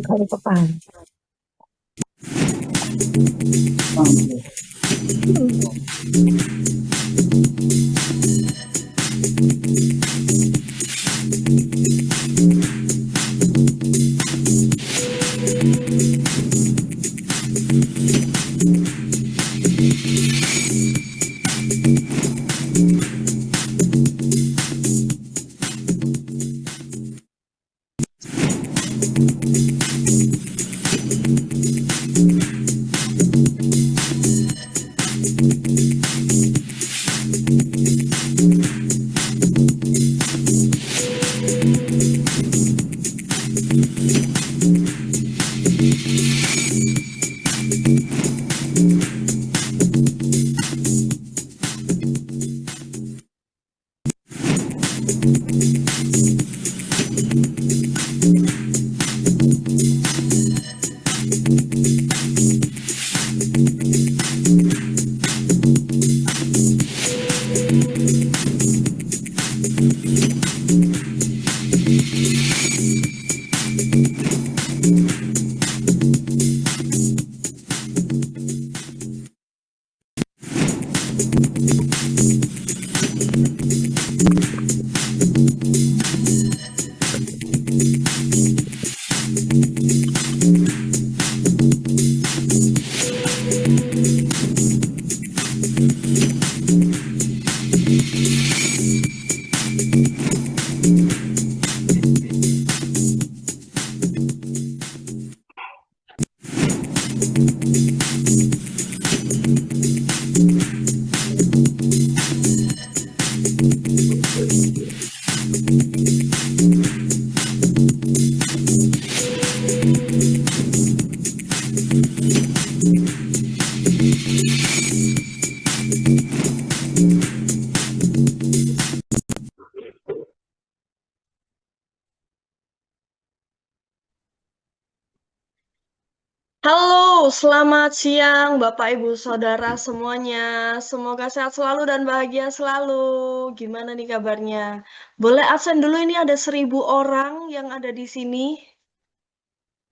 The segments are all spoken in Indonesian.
Kali papan. Halo, selamat siang Bapak Ibu Saudara semuanya. Semoga sehat selalu dan bahagia selalu. Gimana nih kabarnya? Boleh absen dulu, ini ada 1.000 orang yang ada di sini.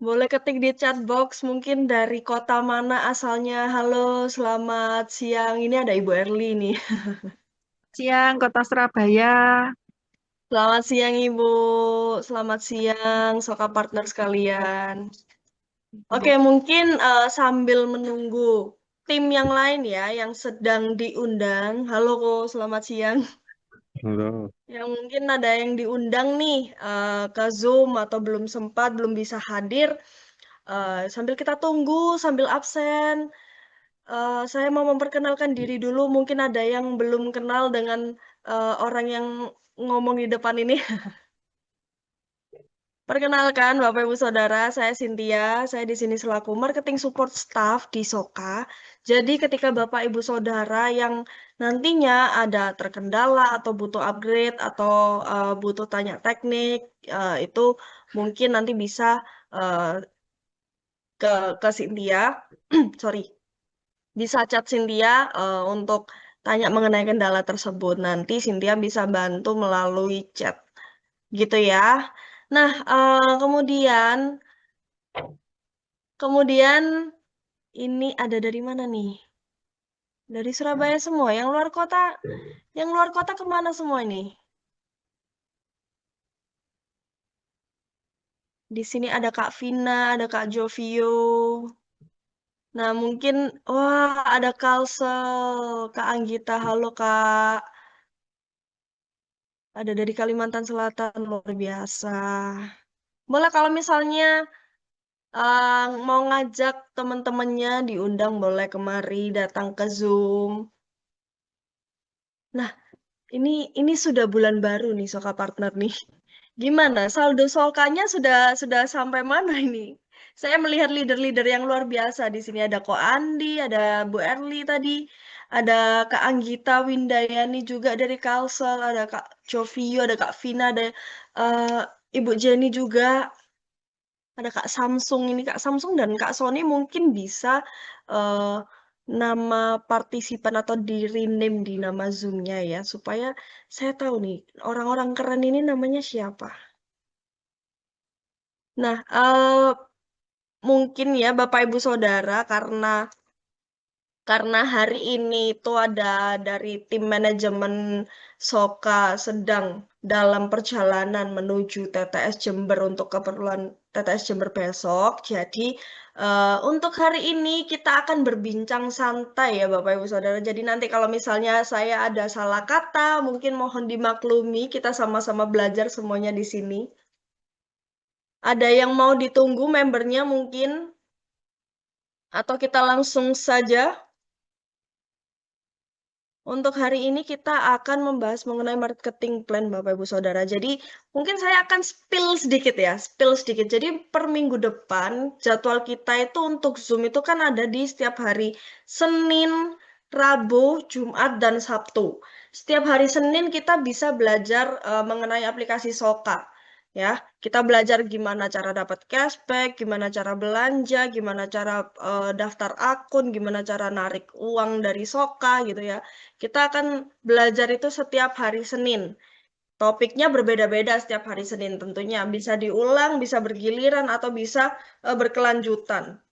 Boleh ketik di chat box mungkin dari kota mana asalnya. Halo, selamat siang. Ini ada Ibu Erli nih. Siang, Kota Surabaya. Selamat siang Ibu. Selamat siang Soka partner sekalian. Oke, mungkin sambil menunggu tim yang lain ya, yang sedang diundang. Halo, kok, selamat siang. Halo. Yang mungkin ada yang diundang nih ke Zoom atau belum sempat, belum bisa hadir. Sambil kita tunggu, sambil absen, saya mau memperkenalkan diri dulu. Mungkin ada yang belum kenal dengan orang yang ngomong di depan ini. Perkenalkan Bapak Ibu Saudara, saya Cynthia. Saya di sini selaku marketing support staff di Soka. Jadi ketika Bapak Ibu Saudara yang nantinya ada terkendala atau butuh upgrade atau butuh tanya teknik, itu mungkin nanti bisa uh, ke Cynthia, sorry, bisa chat Cynthia untuk tanya mengenai kendala tersebut. Nanti Cynthia bisa bantu melalui chat, gitu ya. Nah, kemudian ini ada dari mana nih? Dari Surabaya semua. Yang luar kota kemana semua ini? Di sini ada Kak Vina, ada Kak Jovio. Nah, mungkin, wah, ada Kalsel. Kak Anggita, halo Kak. Ada dari Kalimantan Selatan, luar biasa. Boleh kalau misalnya mau ngajak teman-temannya diundang, boleh kemari datang ke Zoom. Nah, ini sudah bulan baru nih Soka Partner nih. Gimana? Saldo Solkanya sudah sampai mana ini? Saya melihat leader-leader yang luar biasa di sini. Ada Ko Andi, ada Bu Erli tadi, ada Kak Anggita Windayani juga dari Kalsel, ada Kak Jovio, ada Kak Vina, ada eh, Ibu Jenny juga, ada Kak Samsung ini. Kak Samsung dan Kak Sony mungkin bisa eh, nama partisipan atau di rename di nama Zoom-nya ya, supaya saya tahu nih orang-orang keren ini namanya siapa. Nah, mungkin ya Bapak Ibu Saudara karena hari ini itu ada dari tim manajemen Soka sedang dalam perjalanan menuju TTS Jember untuk keperluan TTS Jember besok. Jadi untuk hari ini kita akan berbincang santai ya Bapak Ibu Saudara. Jadi nanti kalau misalnya saya ada salah kata, mungkin mohon dimaklumi, kita sama-sama belajar semuanya di sini. Ada yang mau ditunggu membernya mungkin? Atau kita langsung saja? Untuk hari ini kita akan membahas mengenai marketing plan Bapak Ibu Saudara. Jadi mungkin saya akan spill sedikit ya, spill sedikit. Jadi per minggu depan jadwal kita itu untuk Zoom itu kan ada di setiap hari Senin, Rabu, Jumat, dan Sabtu. Setiap hari Senin kita bisa belajar mengenai aplikasi Soka. Ya, kita belajar gimana cara dapat cashback, gimana cara belanja, gimana cara daftar akun, gimana cara narik uang dari Soka gitu ya. Kita akan belajar itu setiap hari Senin. Topiknya berbeda-beda setiap hari Senin tentunya. Bisa diulang, bisa bergiliran, atau bisa berkelanjutan.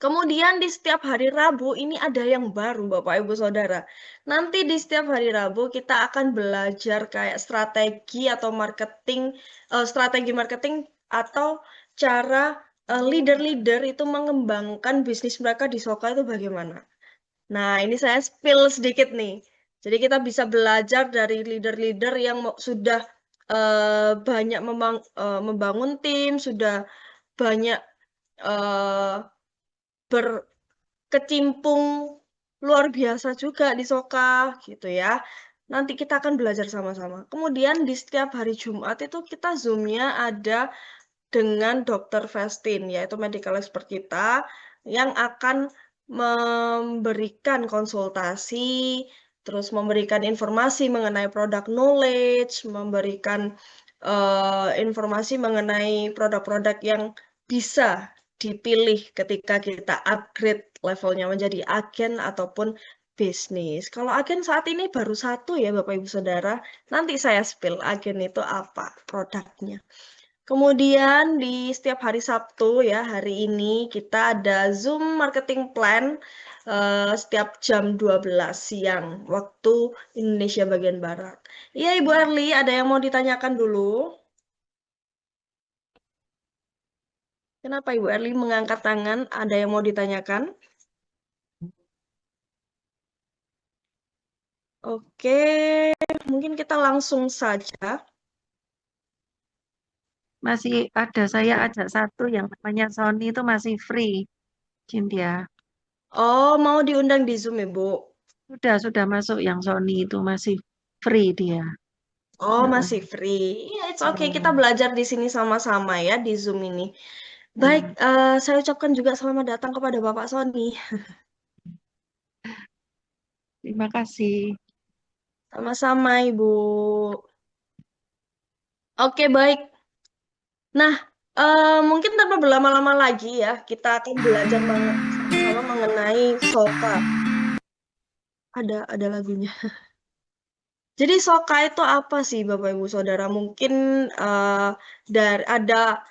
Kemudian di setiap hari Rabu ini ada yang baru Bapak Ibu Saudara. Nanti di setiap hari Rabu kita akan belajar kayak strategi atau marketing, strategi marketing atau cara leader-leader itu mengembangkan bisnis mereka di Soka itu bagaimana. Nah, ini saya spill sedikit nih. Jadi kita bisa belajar dari leader-leader yang sudah banyak membangun tim, sudah banyak eh, berkecimpung luar biasa juga di Soka gitu ya. Nanti kita akan belajar sama-sama. Kemudian di setiap hari Jumat itu kita Zoom-nya ada dengan Dr. Vestin, yaitu medical expert kita yang akan memberikan konsultasi, terus memberikan informasi mengenai produk knowledge, memberikan informasi mengenai produk-produk yang bisa dipilih ketika kita upgrade levelnya menjadi agen ataupun bisnis. Kalau agen saat ini baru satu ya Bapak Ibu Saudara, nanti saya spill agen itu apa produknya. Kemudian di setiap hari Sabtu ya, hari ini kita ada Zoom Marketing Plan setiap jam 12 siang waktu Indonesia bagian Barat. Iya Ibu Erli, ada yang mau ditanyakan dulu? Kenapa Ibu Erli mengangkat tangan? Ada yang mau ditanyakan? Oke, mungkin kita langsung saja. Masih ada saya ajak satu yang namanya Sony itu masih free, Cynthia. Oh, mau diundang di Zoom Ibu? Sudah masuk yang Sony itu masih free dia. Oh, Heeh. masih free. Ya, it's okay. Kita Hmm, belajar di sini sama-sama ya di Zoom ini. Baik, hmm. saya ucapkan juga selamat datang kepada Bapak Sony. Terima kasih. Sama-sama, Ibu. Oke, baik. Nah, mungkin tanpa berlama-lama lagi ya, kita akan belajar sama-sama mengenai Soka. Ada lagunya. Jadi Soka itu apa sih, Bapak Ibu Saudara? Mungkin ada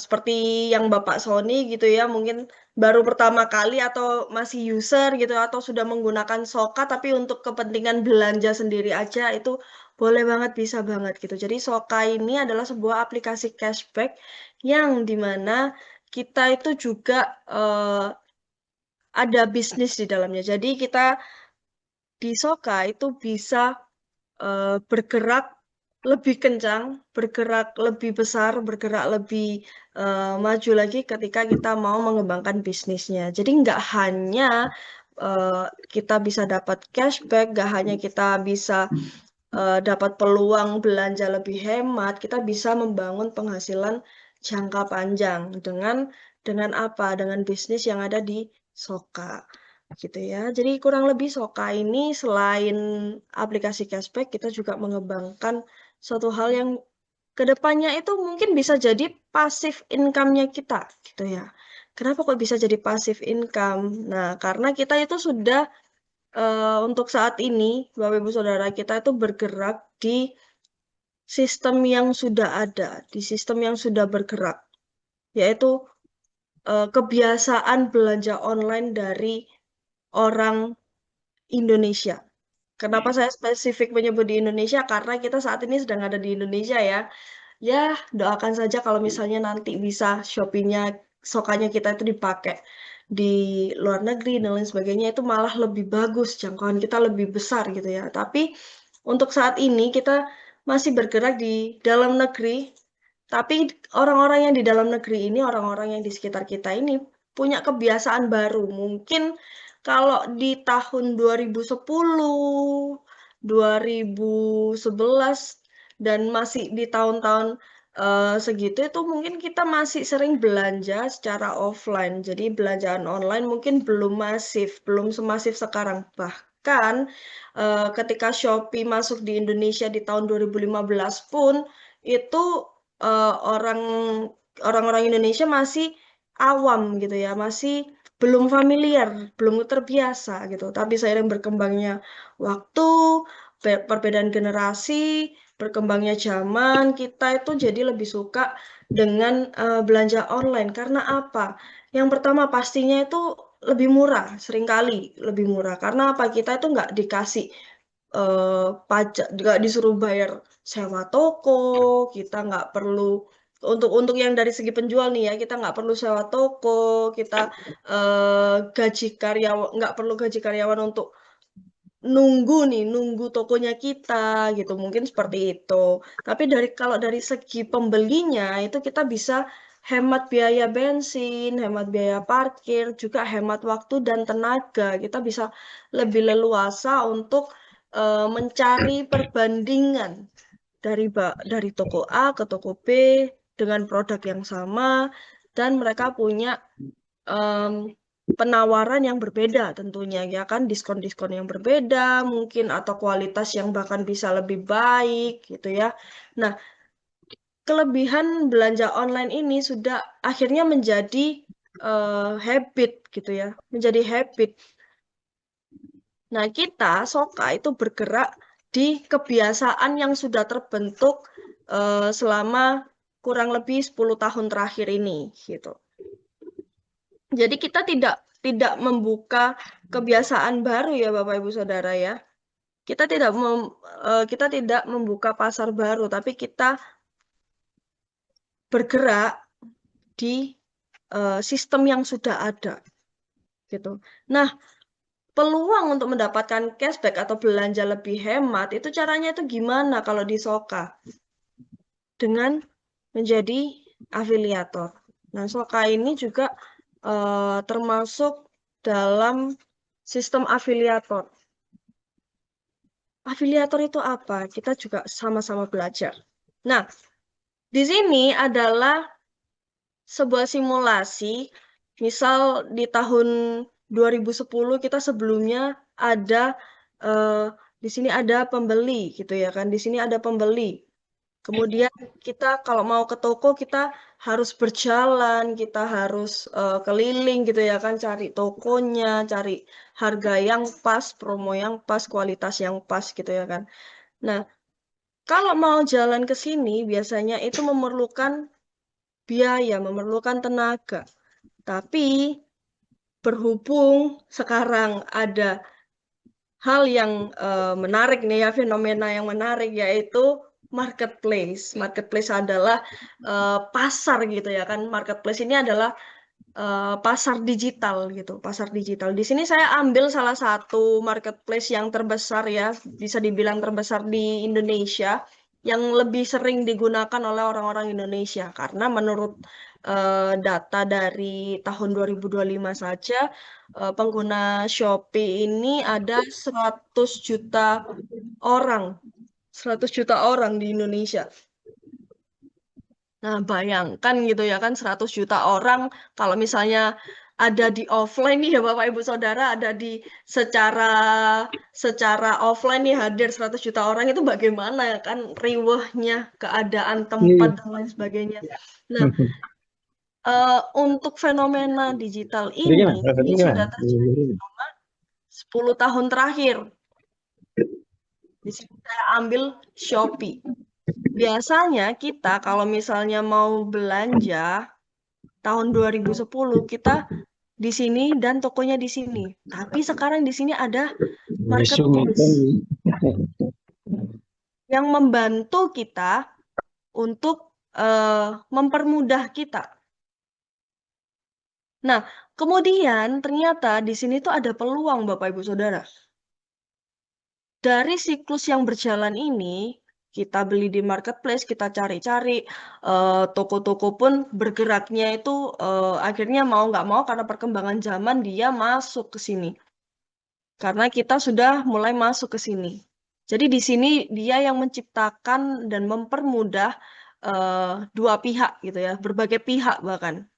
seperti yang Bapak Sony gitu ya, mungkin baru pertama kali atau masih user gitu atau sudah menggunakan Soka tapi untuk kepentingan belanja sendiri aja itu boleh banget, bisa banget gitu. Jadi Soka ini adalah sebuah aplikasi cashback yang dimana kita itu juga ada bisnis di dalamnya. Jadi kita di Soka itu bisa bergerak lebih kencang, bergerak lebih besar, bergerak lebih maju lagi ketika kita mau mengembangkan bisnisnya. Jadi nggak hanya eh, kita bisa dapat cashback, nggak hanya kita bisa dapat peluang belanja lebih hemat, kita bisa membangun penghasilan jangka panjang dengan apa? Dengan bisnis yang ada di Soka gitu ya. Jadi kurang lebih Soka ini selain aplikasi cashback, kita juga mengembangkan suatu hal yang kedepannya itu mungkin bisa jadi pasif income-nya kita gitu ya. Kenapa kok bisa jadi pasif income? Nah, karena kita itu sudah untuk saat ini, Bapak Ibu Saudara, kita itu bergerak di sistem yang sudah ada, di sistem yang sudah bergerak, yaitu kebiasaan belanja online dari orang Indonesia. Kenapa saya spesifik menyebut di Indonesia? Karena kita saat ini sedang ada di Indonesia ya. Ya, doakan saja kalau misalnya nanti bisa Shopee-nya, Sokanya kita itu dipakai di luar negeri dan lain sebagainya, itu malah lebih bagus, jangkauan kita lebih besar gitu ya. Tapi untuk saat ini kita masih bergerak di dalam negeri, tapi orang-orang yang di dalam negeri ini, orang-orang yang di sekitar kita ini punya kebiasaan baru. Mungkin kalau di tahun 2010, 2011, dan masih di tahun-tahun segitu itu mungkin kita masih sering belanja secara offline. Jadi belanjaan online mungkin belum masif, belum semasif sekarang. Bahkan ketika Shopee masuk di Indonesia di tahun 2015 pun itu orang orang-orang Indonesia masih awam gitu ya, masih belum familiar, belum terbiasa gitu. Tapi seiring berkembangnya waktu, perbedaan generasi, berkembangnya zaman, kita itu jadi lebih suka dengan belanja online. Karena apa? Yang pertama pastinya itu lebih murah, seringkali lebih murah. Karena apa? Kita itu nggak dikasih pajak, nggak disuruh bayar sewa toko, kita nggak perlu untuk yang dari segi penjual nih ya, kita nggak perlu sewa toko, kita gaji karyawan, nggak perlu gaji karyawan untuk nunggu tokonya kita gitu, mungkin seperti itu. Tapi kalau dari segi pembelinya itu kita bisa hemat biaya bensin, hemat biaya parkir, juga hemat waktu dan tenaga. Kita bisa lebih leluasa untuk mencari perbandingan dari toko A ke toko B dengan produk yang sama, dan mereka punya em, penawaran yang berbeda tentunya ya kan, diskon-diskon yang berbeda mungkin, atau kualitas yang bahkan bisa lebih baik gitu ya. Nah, kelebihan belanja online ini sudah akhirnya menjadi habit gitu ya, menjadi habit. Nah, kita Soka itu bergerak di kebiasaan yang sudah terbentuk selama kurang lebih 10 tahun terakhir ini gitu. Jadi kita tidak membuka kebiasaan baru ya Bapak Ibu Saudara ya. Kita tidak membuka pasar baru, tapi kita bergerak di sistem yang sudah ada gitu. Nah, peluang untuk mendapatkan cashback atau belanja lebih hemat itu caranya itu gimana kalau di Soka? Dengan menjadi afiliator. Nah, Soka ini juga termasuk dalam sistem afiliator. Afiliator itu apa? Kita juga sama-sama belajar. Nah, di sini adalah sebuah simulasi. Misal di tahun 2010 kita sebelumnya ada eh, di sini ada pembeli gitu ya kan. Di sini ada pembeli. Kemudian kita kalau mau ke toko kita harus berjalan, kita harus keliling gitu ya kan, cari tokonya, cari harga yang pas, promo yang pas, kualitas yang pas gitu ya kan. Nah, kalau mau jalan ke sini biasanya itu memerlukan biaya, memerlukan tenaga. Tapi berhubung sekarang ada hal yang menarik nih ya, fenomena yang menarik yaitu marketplace. Marketplace adalah pasar gitu ya kan. Marketplace ini adalah pasar digital gitu, pasar digital. Di sini saya ambil salah satu marketplace yang terbesar ya, bisa dibilang terbesar di Indonesia, yang lebih sering digunakan oleh orang-orang Indonesia. Karena menurut data dari tahun 2025 saja, pengguna Shopee ini ada 100 juta orang, 100 juta orang di Indonesia. Nah, bayangkan gitu ya kan 100 juta orang kalau misalnya ada di offline nih ya Bapak Ibu Saudara, ada di secara secara offline nih hadir 100 juta orang itu bagaimana ya kan riwehnya keadaan tempat Iya. dan lain sebagainya. Nah, untuk fenomena digital Itu ini gimana? Rasanya gimana? sudah terjadi selama 10 tahun terakhir. Di sini saya ambil Shopee. Biasanya kita kalau misalnya mau belanja tahun 2010 kita di sini dan tokonya di sini. Tapi sekarang di sini ada Mesum marketplace kan. yang membantu kita untuk mempermudah kita. Nah, kemudian ternyata di sini tuh ada peluang Bapak Ibu Saudara. Dari siklus yang berjalan ini, kita beli di marketplace, kita cari-cari, toko-toko pun bergeraknya itu akhirnya mau nggak mau karena perkembangan zaman dia masuk ke sini. Karena kita sudah mulai masuk ke sini. Jadi di sini dia yang menciptakan dan mempermudah dua pihak gitu ya, berbagai pihak bahkan.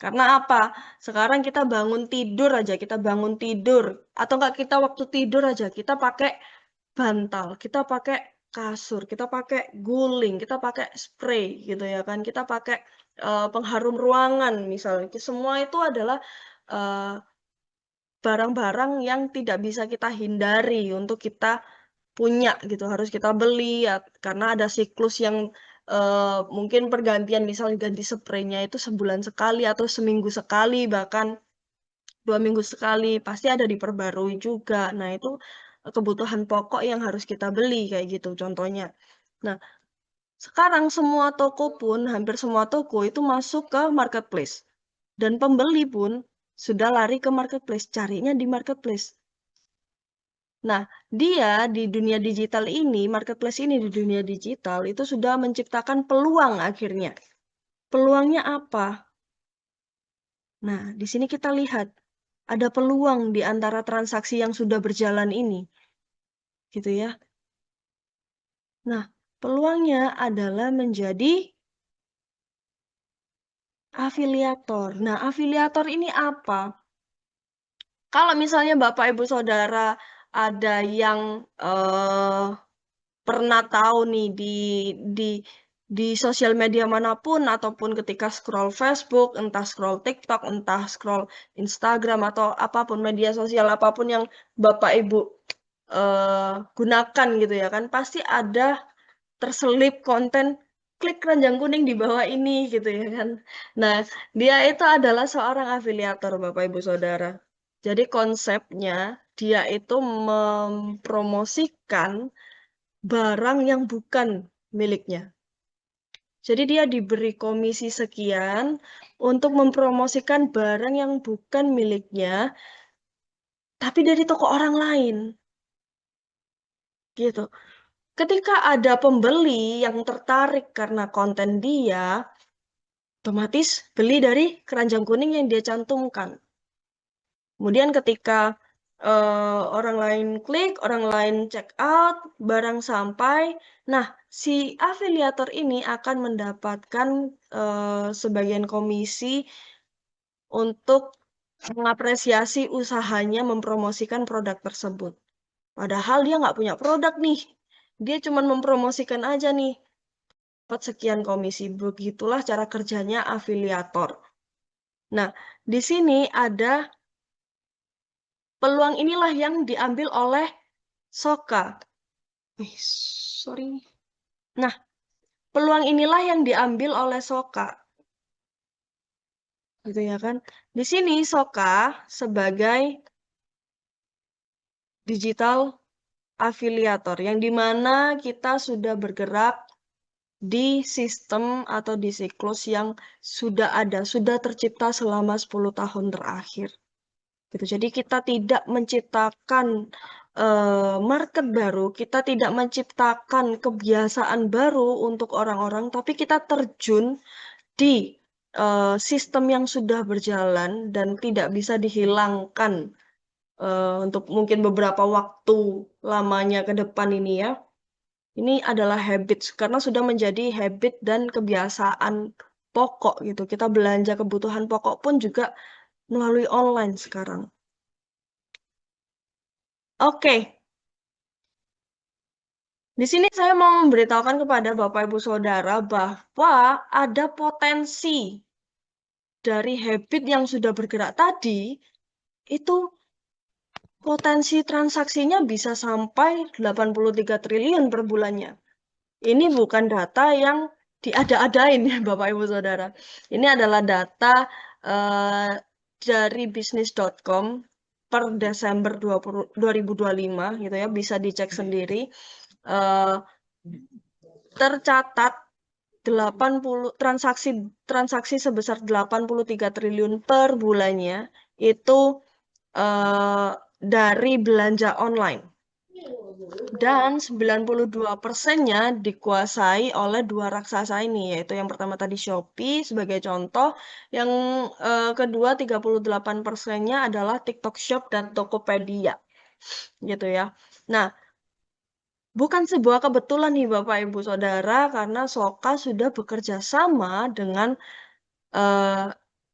Karena apa? Sekarang kita bangun tidur aja, kita bangun tidur. Atau enggak kita waktu tidur aja, kita pakai bantal, kita pakai kasur, kita pakai guling, kita pakai spray gitu ya kan. Kita pakai pengharum ruangan misalnya. Semua itu adalah eh, barang-barang yang tidak bisa kita hindari untuk kita punya gitu, harus kita beli ya karena ada siklus yang mungkin pergantian misalnya ganti spraynya itu sebulan sekali atau seminggu sekali bahkan 2 minggu sekali pasti ada diperbarui juga. Nah itu kebutuhan pokok yang harus kita beli kayak gitu contohnya. Nah sekarang semua toko pun hampir semua toko itu masuk ke marketplace dan pembeli pun sudah lari ke marketplace, carinya di marketplace. Nah, dia di dunia digital ini, marketplace ini di dunia digital itu sudah menciptakan peluang akhirnya. Peluangnya apa? Nah, di sini kita lihat ada peluang di antara transaksi yang sudah berjalan ini. Gitu ya. Nah, peluangnya adalah menjadi afiliator. Nah, afiliator ini apa? Kalau misalnya Bapak Ibu Saudara ada yang pernah tahu nih di di sosial media manapun ataupun ketika scroll Facebook, entah scroll TikTok, entah scroll Instagram atau apapun media sosial apapun yang Bapak Ibu gunakan gitu ya kan, pasti ada terselip konten klik keranjang kuning di bawah ini gitu ya kan. Nah, dia itu adalah seorang afiliator Bapak Ibu Saudara. Jadi konsepnya dia itu mempromosikan barang yang bukan miliknya. Jadi dia diberi komisi sekian untuk mempromosikan barang yang bukan miliknya, tapi dari toko orang lain. Gitu. Ketika ada pembeli yang tertarik karena konten dia, otomatis beli dari keranjang kuning yang dia cantumkan. Kemudian ketika orang lain klik, orang lain check out, barang sampai, nah si afiliator ini akan mendapatkan sebagian komisi untuk mengapresiasi usahanya mempromosikan produk tersebut. Padahal dia nggak punya produk nih, dia cuma mempromosikan aja nih, dapat sekian komisi. Begitulah cara kerjanya afiliator. Nah, di sini ada peluang inilah yang diambil oleh Soka. Sorry. Nah, peluang inilah yang diambil oleh Soka. Gitu ya kan. Di sini Soka sebagai digital afiliator yang dimana kita sudah bergerak di sistem atau di siklus yang sudah ada, sudah tercipta selama 10 tahun terakhir. Gitu. Jadi kita tidak menciptakan market baru, kita tidak menciptakan kebiasaan baru untuk orang-orang, tapi kita terjun di sistem yang sudah berjalan dan tidak bisa dihilangkan untuk mungkin beberapa waktu lamanya ke depan ini ya. Ini adalah habits karena sudah menjadi habit dan kebiasaan pokok gitu. Kita belanja kebutuhan pokok pun juga melalui online sekarang. Oke. Di sini saya mau memberitahukan kepada Bapak Ibu Saudara bahwa ada potensi dari habit yang sudah bergerak tadi, itu potensi transaksinya bisa sampai 83 triliun per bulannya. Ini bukan data yang diada-adain ya Bapak Ibu Saudara. Ini adalah data dari bisnis.com per Desember 2025 gitu ya, bisa dicek sendiri. Tercatat 80 transaksi sebesar 83 triliun per bulannya itu dari belanja online. Dan 92%-nya dikuasai oleh dua raksasa ini, yaitu yang pertama tadi Shopee sebagai contoh, yang kedua 38%-nya adalah TikTok Shop dan Tokopedia. Gitu ya. Nah, bukan sebuah kebetulan nih Bapak Ibu Saudara, karena Soka sudah bekerja sama dengan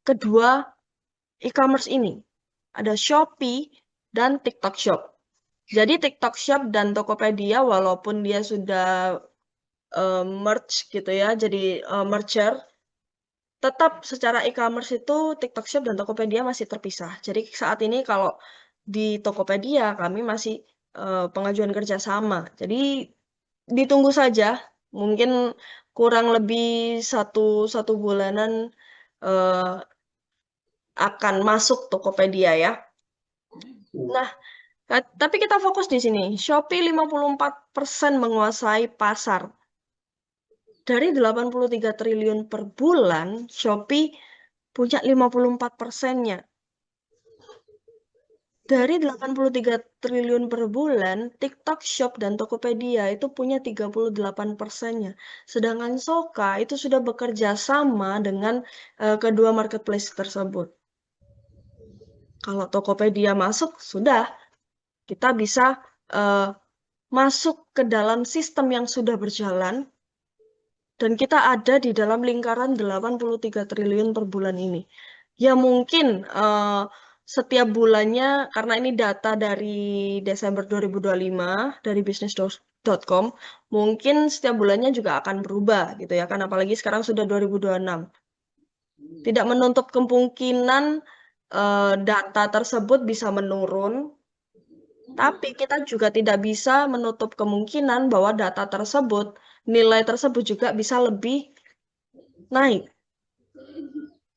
kedua e-commerce ini. Ada Shopee dan TikTok Shop. Jadi TikTok Shop dan Tokopedia walaupun dia sudah merge gitu ya, jadi merger, tetap secara e-commerce itu TikTok Shop dan Tokopedia masih terpisah. Jadi saat ini kalau di Tokopedia kami masih pengajuan kerjasama. Jadi ditunggu saja, mungkin kurang lebih satu bulanan akan masuk Tokopedia ya. Nah, tapi kita fokus di sini. Shopee 54% menguasai pasar. Dari 83 triliun per bulan, Shopee punya 54%-nya. Dari 83 triliun per bulan, TikTok Shop dan Tokopedia itu punya 38%-nya. Sedangkan Soka itu sudah bekerja sama dengan kedua marketplace tersebut. Kalau Tokopedia masuk, sudah. Kita bisa masuk ke dalam sistem yang sudah berjalan, dan kita ada di dalam lingkaran 83 triliun per bulan ini. Ya mungkin setiap bulannya, karena ini data dari Desember 2025 dari bisnis.com, mungkin setiap bulannya juga akan berubah gitu ya, kan apalagi sekarang sudah 2026. Tidak menutup kemungkinan data tersebut bisa menurun, tapi kita juga tidak bisa menutup kemungkinan bahwa data tersebut, nilai tersebut juga bisa lebih naik.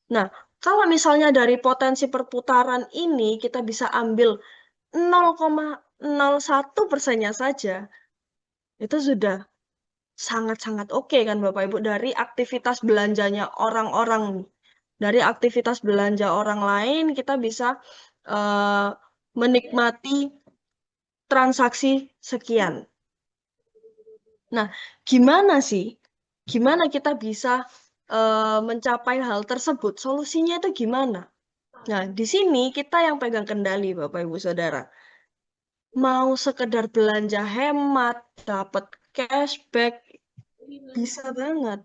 Nah, kalau misalnya dari potensi perputaran ini kita bisa ambil 0,01%-nya saja, itu sudah sangat-sangat oke kan Bapak Ibu, dari aktivitas belanjanya orang-orang. Dari aktivitas belanja orang lain kita bisa menikmati transaksi sekian. Nah, gimana sih? Gimana kita bisa mencapai hal tersebut? Solusinya itu gimana? Nah, di sini kita yang pegang kendali, Bapak Ibu Saudara. Mau sekedar belanja hemat, dapat cashback, bisa banget.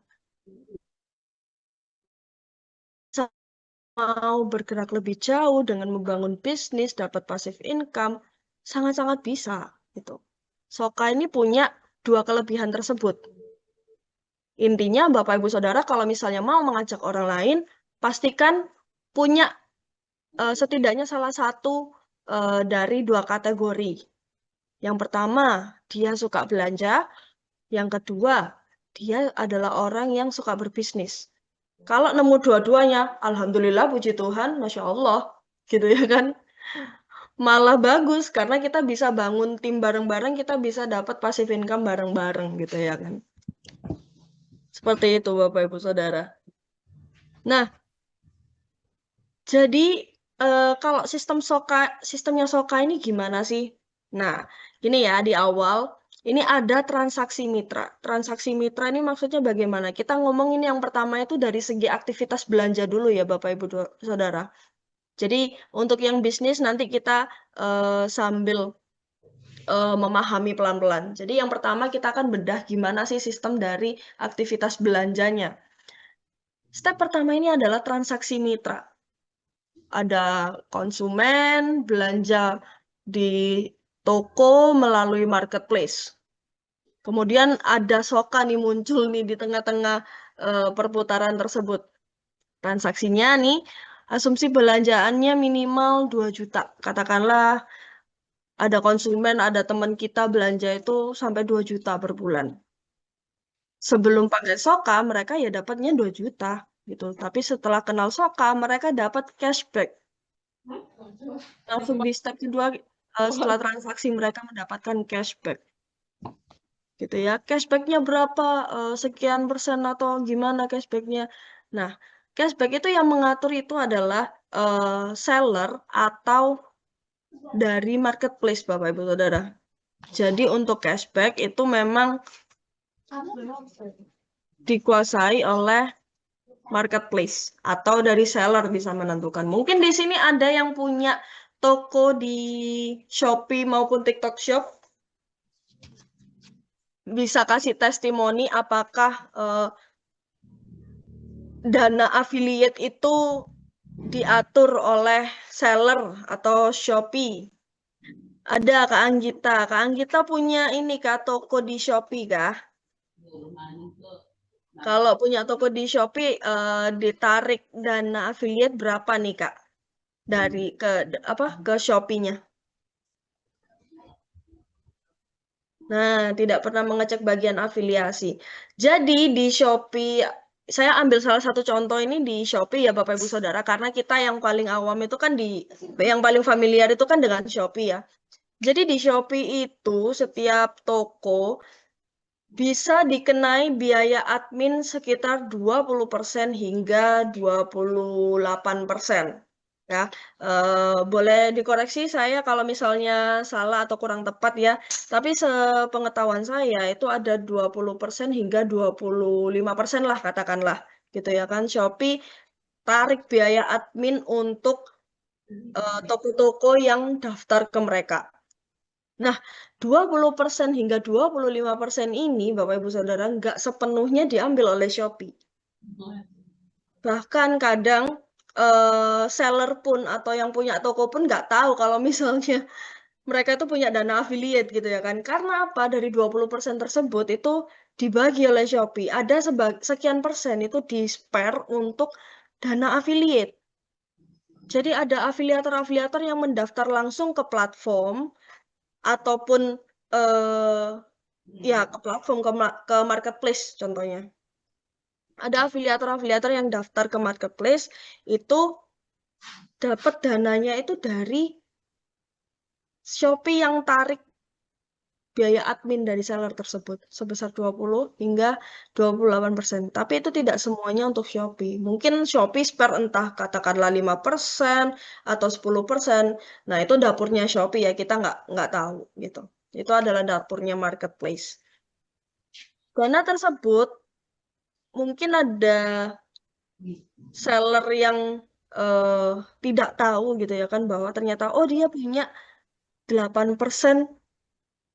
Mau bergerak lebih jauh dengan membangun bisnis, dapat passive income, sangat-sangat bisa. Gitu. Soka ini punya dua kelebihan tersebut. Intinya, Bapak Ibu Saudara, kalau misalnya mau mengajak orang lain, pastikan punya setidaknya salah satu dari dua kategori. Yang pertama, dia suka belanja. Yang kedua, dia adalah orang yang suka berbisnis. Kalau nemu dua-duanya, alhamdulillah, puji Tuhan, Masya Allah, gitu ya kan. Malah bagus, karena kita bisa bangun tim bareng-bareng, kita bisa dapat passive income bareng-bareng, gitu ya kan. Seperti itu Bapak Ibu Saudara. Nah, jadi kalau sistemnya Soka ini gimana sih? Nah, ini ya di awal ini ada transaksi mitra. Transaksi mitra ini maksudnya bagaimana? Kita ngomong ini yang pertama itu dari segi aktivitas belanja dulu ya Bapak Ibu Saudara. Jadi untuk yang bisnis nanti kita sambil memahami pelan-pelan. Jadi yang pertama kita akan bedah gimana sih sistem dari aktivitas belanjanya. Step pertama ini adalah transaksi mitra. Ada konsumen belanja di toko melalui marketplace. Kemudian ada Soka nih muncul nih di tengah-tengah perputaran tersebut. Transaksinya nih, asumsi belanjaannya minimal 2 juta. Katakanlah ada konsumen, ada teman kita belanja itu sampai 2 juta per bulan. Sebelum pakai Soka, mereka ya dapatnya 2 juta gitu. Tapi setelah kenal Soka, mereka dapat cashback. Langsung di step kedua, setelah transaksi mereka mendapatkan cashback. Gitu ya. Cashbacknya berapa? Sekian persen atau gimana cashbacknya? Nah, cashback itu yang mengatur itu adalah seller atau dari marketplace, Bapak Ibu Saudara. Jadi untuk cashback itu memang dikuasai oleh marketplace atau dari seller bisa menentukan. Mungkin di sini ada yang punya toko di Shopee maupun TikTok Shop. Bisa kasih testimoni apakah dana affiliate itu diatur oleh seller atau Shopee. Ada Kak Anggita. Kak Anggita punya ini Kak toko di Shopee Kak. Kalau punya toko di Shopee ditarik dana affiliate berapa nih Kak? Dari ke Shopee-nya. Nah, tidak pernah mengecek bagian afiliasi. Jadi di Shopee, saya ambil salah satu contoh ini di Shopee ya Bapak Ibu Saudara, karena kita yang paling awam itu kan yang paling familiar itu kan dengan Shopee ya. Jadi di Shopee itu setiap toko bisa dikenai biaya admin sekitar 20% hingga 28%. Ya, boleh dikoreksi saya kalau misalnya salah atau kurang tepat ya. Tapi sepengetahuan saya itu ada 20% hingga 25% lah katakanlah. Gitu ya kan. Shopee tarik biaya admin untuk toko-toko yang daftar ke mereka. Nah, 20% hingga 25% ini, Bapak Ibu Saudara, nggak sepenuhnya diambil oleh Shopee. Bahkan kadang seller pun atau yang punya toko pun nggak tahu kalau misalnya mereka itu punya dana affiliate gitu ya kan. Karena apa? Dari 20% tersebut itu dibagi oleh Shopee. Ada sekian persen itu di-spare untuk dana affiliate. Jadi ada afiliator-afiliator yang mendaftar langsung ke platform ataupun ya ke platform ke marketplace contohnya. Ada afiliator-afiliator yang daftar ke marketplace itu dapat dananya itu dari Shopee yang tarik biaya admin dari seller tersebut sebesar 20 hingga 28%. Tapi itu tidak semuanya untuk Shopee. Mungkin Shopee spare entah katakanlah 5% atau 10%. Nah, itu dapurnya Shopee ya, kita nggak tahu gitu. Itu adalah dapurnya marketplace. Dana tersebut mungkin ada seller yang tidak tahu gitu ya kan bahwa ternyata oh dia punya 8%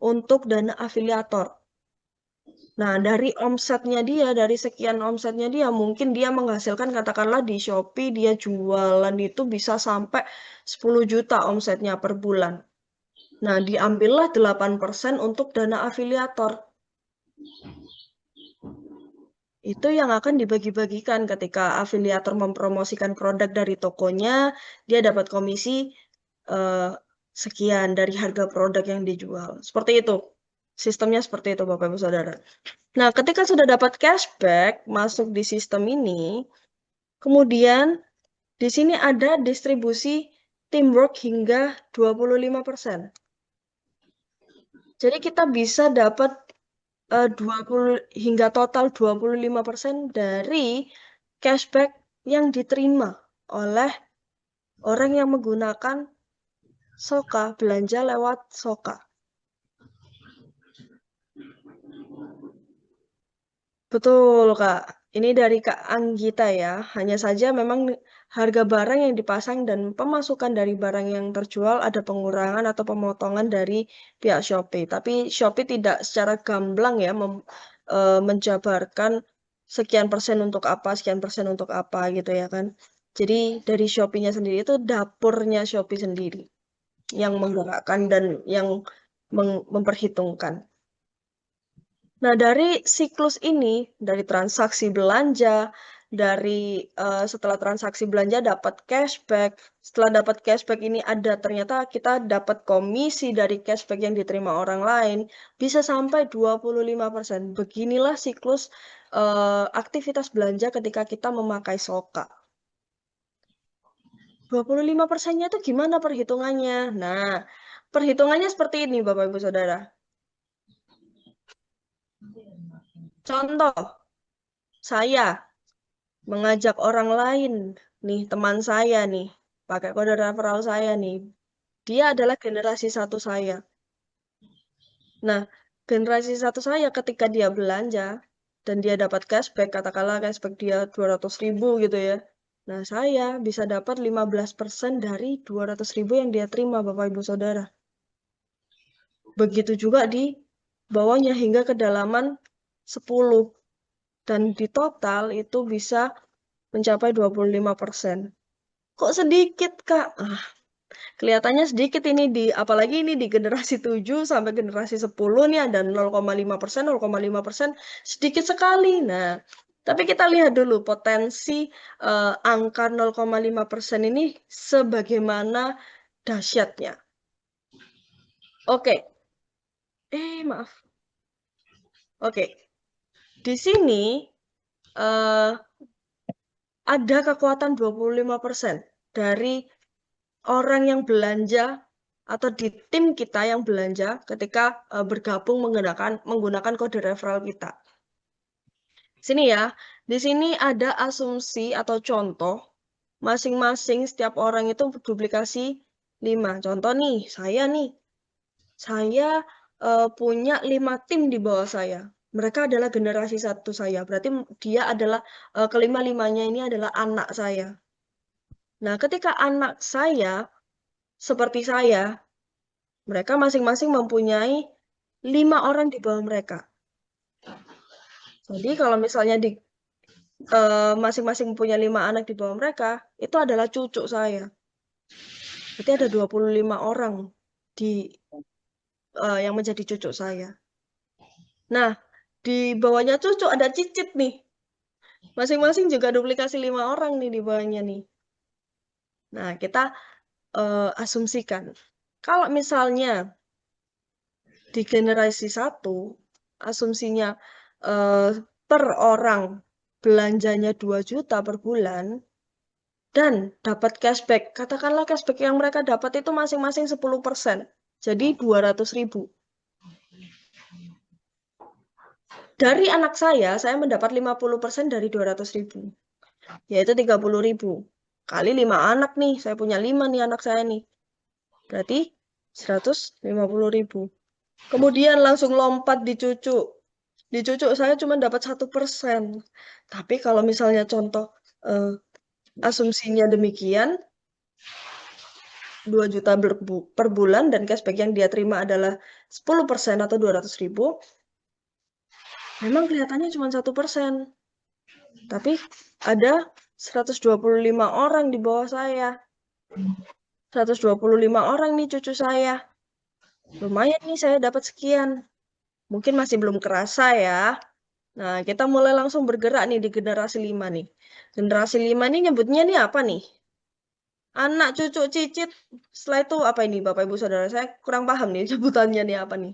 untuk dana afiliator. Nah, dari omsetnya dia, dari sekian omsetnya dia, mungkin dia menghasilkan katakanlah di Shopee dia jualan itu bisa sampai 10 juta omsetnya per bulan. Nah, diambillah 8% untuk dana afiliator. Itu yang akan dibagi-bagikan ketika afiliator mempromosikan produk dari tokonya, dia dapat komisi sekian dari harga produk yang dijual. Seperti itu. Sistemnya seperti itu, Bapak Ibu Saudara. Nah, ketika sudah dapat cashback masuk di sistem ini, kemudian di sini ada distribusi teamwork hingga 25%. Jadi kita bisa dapat hingga total 25% dari cashback yang diterima oleh orang yang menggunakan Soka, belanja lewat Soka. Betul, Kak. Ini dari Kak Anggita ya. Hanya saja memang harga barang yang dipasang dan pemasukan dari barang yang terjual ada pengurangan atau pemotongan dari pihak Shopee. Tapi Shopee tidak secara gamblang ya menjabarkan sekian persen untuk apa, sekian persen untuk apa gitu ya kan. Jadi dari Shopee-nya sendiri itu dapurnya Shopee sendiri yang menggerakkan dan yang memperhitungkan. Nah, dari siklus ini, dari transaksi belanja, setelah transaksi belanja dapat cashback, setelah dapat cashback ini ada ternyata kita dapat komisi dari cashback yang diterima orang lain, bisa sampai 25%. Beginilah siklus aktivitas belanja ketika kita memakai Soka. 25%-nya itu gimana perhitungannya? Nah, perhitungannya seperti ini, Bapak Ibu Saudara. Contoh, saya mengajak orang lain, nih teman saya nih, pakai kode referral saya nih. Dia adalah generasi satu saya. Nah, generasi satu saya ketika dia belanja dan dia dapat cashback, katakanlah cashback dia 200.000 gitu ya. Nah, saya bisa dapat 15% dari 200.000 yang dia terima, Bapak Ibu Saudara. Begitu juga di bawahnya hingga kedalaman 10. Dan di total itu bisa mencapai 25%. Kok sedikit, Kak? Kelihatannya sedikit ini apalagi ini di generasi 7 sampai generasi 10 nih ada 0,5%, 0,5%, sedikit sekali. Nah, tapi kita lihat dulu potensi angka 0,5% ini sebagaimana dahsyatnya. Oke. Maaf. Oke. Di sini ada kekuatan 25% dari orang yang belanja atau di tim kita yang belanja ketika bergabung menggunakan kode referral kita. Sini ya, di sini ada asumsi atau contoh masing-masing setiap orang itu duplikasi 5. Contoh nih, saya punya 5 tim di bawah saya. Mereka adalah generasi satu saya, berarti dia adalah kelima-limanya ini adalah anak saya. Nah, ketika anak saya seperti saya, mereka masing-masing mempunyai 5 orang di bawah mereka. Jadi kalau misalnya masing-masing punya 5 anak di bawah mereka, itu adalah cucu saya. Berarti ada 25 orang yang menjadi cucu saya. Nah, di bawahnya cucu ada cicit nih. Masing-masing juga duplikasi 5 orang nih di bawahnya nih. Nah, kita asumsikan. Kalau misalnya di generasi 1, asumsinya per orang belanjanya 2 juta per bulan, dan dapat cashback. Katakanlah cashback yang mereka dapat itu masing-masing 10%. Jadi 200.000. Dari anak saya mendapat 50% dari 200.000. Yaitu 30.000. Kali 5 anak nih. Saya punya 5 nih anak saya nih. Berarti 150.000. Kemudian langsung lompat di cucu. Di cucu saya cuma dapat 1%. Tapi kalau misalnya contoh asumsinya demikian, 2 juta per bulan dan cashback yang dia terima adalah 10% atau 200.000, memang kelihatannya cuma 1%. Tapi ada 125 orang di bawah saya. 125 orang nih cucu saya. Lumayan nih saya dapat sekian. Mungkin masih belum kerasa ya. Nah, kita mulai langsung bergerak nih di generasi 5 nih. Generasi 5 nih nyebutnya nih apa nih? Anak, cucu, cicit. Setelah itu apa ini Bapak Ibu Saudara? Saya kurang paham nih sebutannya nih apa nih.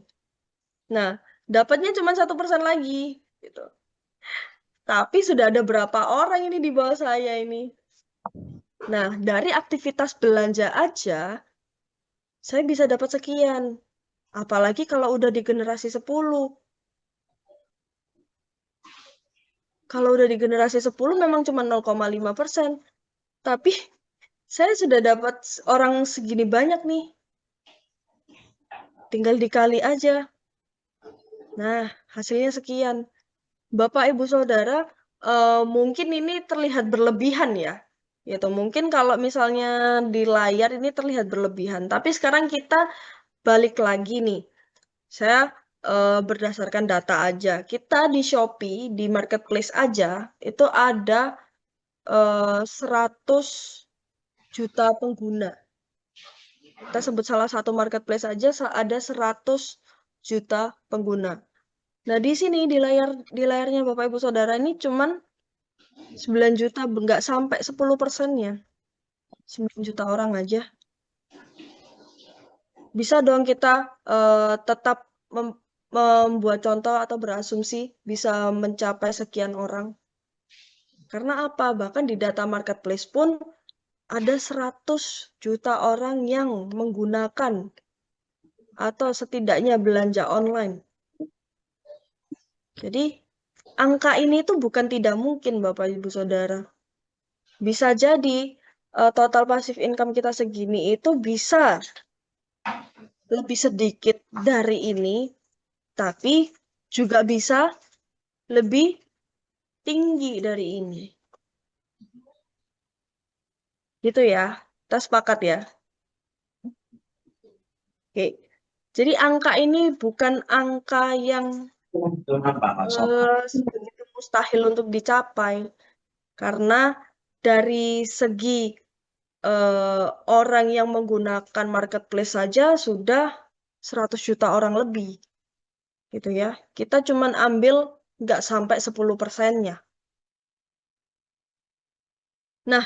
Nah, dapatnya cuma 1% lagi. Gitu. Tapi sudah ada berapa orang ini di bawah saya ini. Nah, dari aktivitas belanja aja, saya bisa dapat sekian. Apalagi kalau udah di generasi 10. Kalau udah di generasi 10 memang cuma 0,5%. Tapi saya sudah dapat orang segini banyak nih. Tinggal dikali aja. Nah, hasilnya sekian. Bapak, Ibu, Saudara, mungkin ini terlihat berlebihan ya. Gitu. Mungkin kalau misalnya di layar ini terlihat berlebihan. Tapi sekarang kita balik lagi nih. Saya berdasarkan data aja. Kita di Shopee, di marketplace aja, itu ada 100 juta pengguna. Kita sebut salah satu marketplace aja ada 100 juta pengguna. Nah, di sini di layarnya Bapak Ibu Saudara ini cuman 9 juta, nggak sampai 10%-nya. 9 juta orang aja. Bisa dong kita tetap membuat contoh atau berasumsi bisa mencapai sekian orang. Karena apa? Bahkan di data marketplace pun ada 100 juta orang yang menggunakan atau setidaknya belanja online. Jadi, angka ini tuh bukan tidak mungkin, Bapak Ibu Saudara. Bisa jadi total passive income kita segini itu bisa lebih sedikit dari ini, tapi juga bisa lebih tinggi dari ini. Gitu ya, kita sepakat ya. Oke, jadi angka ini bukan angka yang begitu mustahil untuk dicapai. Karena dari segi orang yang menggunakan marketplace saja sudah 100 juta orang lebih. Gitu ya. Kita cuman ambil nggak sampai 10%-nya. Nah,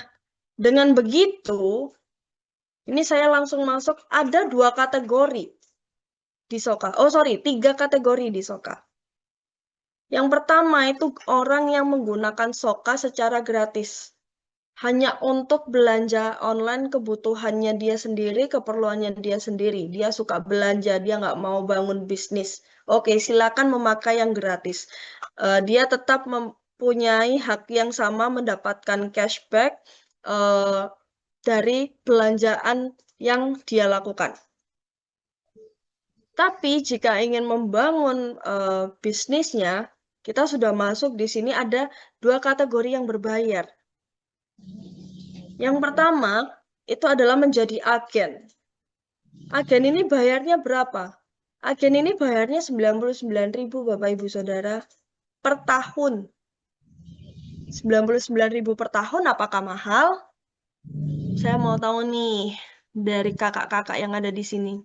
dengan begitu, ini saya langsung masuk, ada 2 kategori di Soka. Oh, sorry, 3 kategori di Soka. Yang pertama itu orang yang menggunakan Soka secara gratis. Hanya untuk belanja online kebutuhannya dia sendiri, keperluannya dia sendiri. Dia suka belanja, dia nggak mau bangun bisnis. Oke, silakan memakai yang gratis. Dia tetap mempunyai hak yang sama mendapatkan cashback dari belanjaan yang dia lakukan. Tapi jika ingin membangun bisnisnya, kita sudah masuk di sini ada 2 kategori yang berbayar. Yang pertama, itu adalah menjadi agen. Agen ini bayarnya berapa? Agen ini bayarnya 99.000 Bapak Ibu Saudara per tahun. 99.000 per tahun apakah mahal? Saya mau tahu nih dari kakak-kakak yang ada di sini.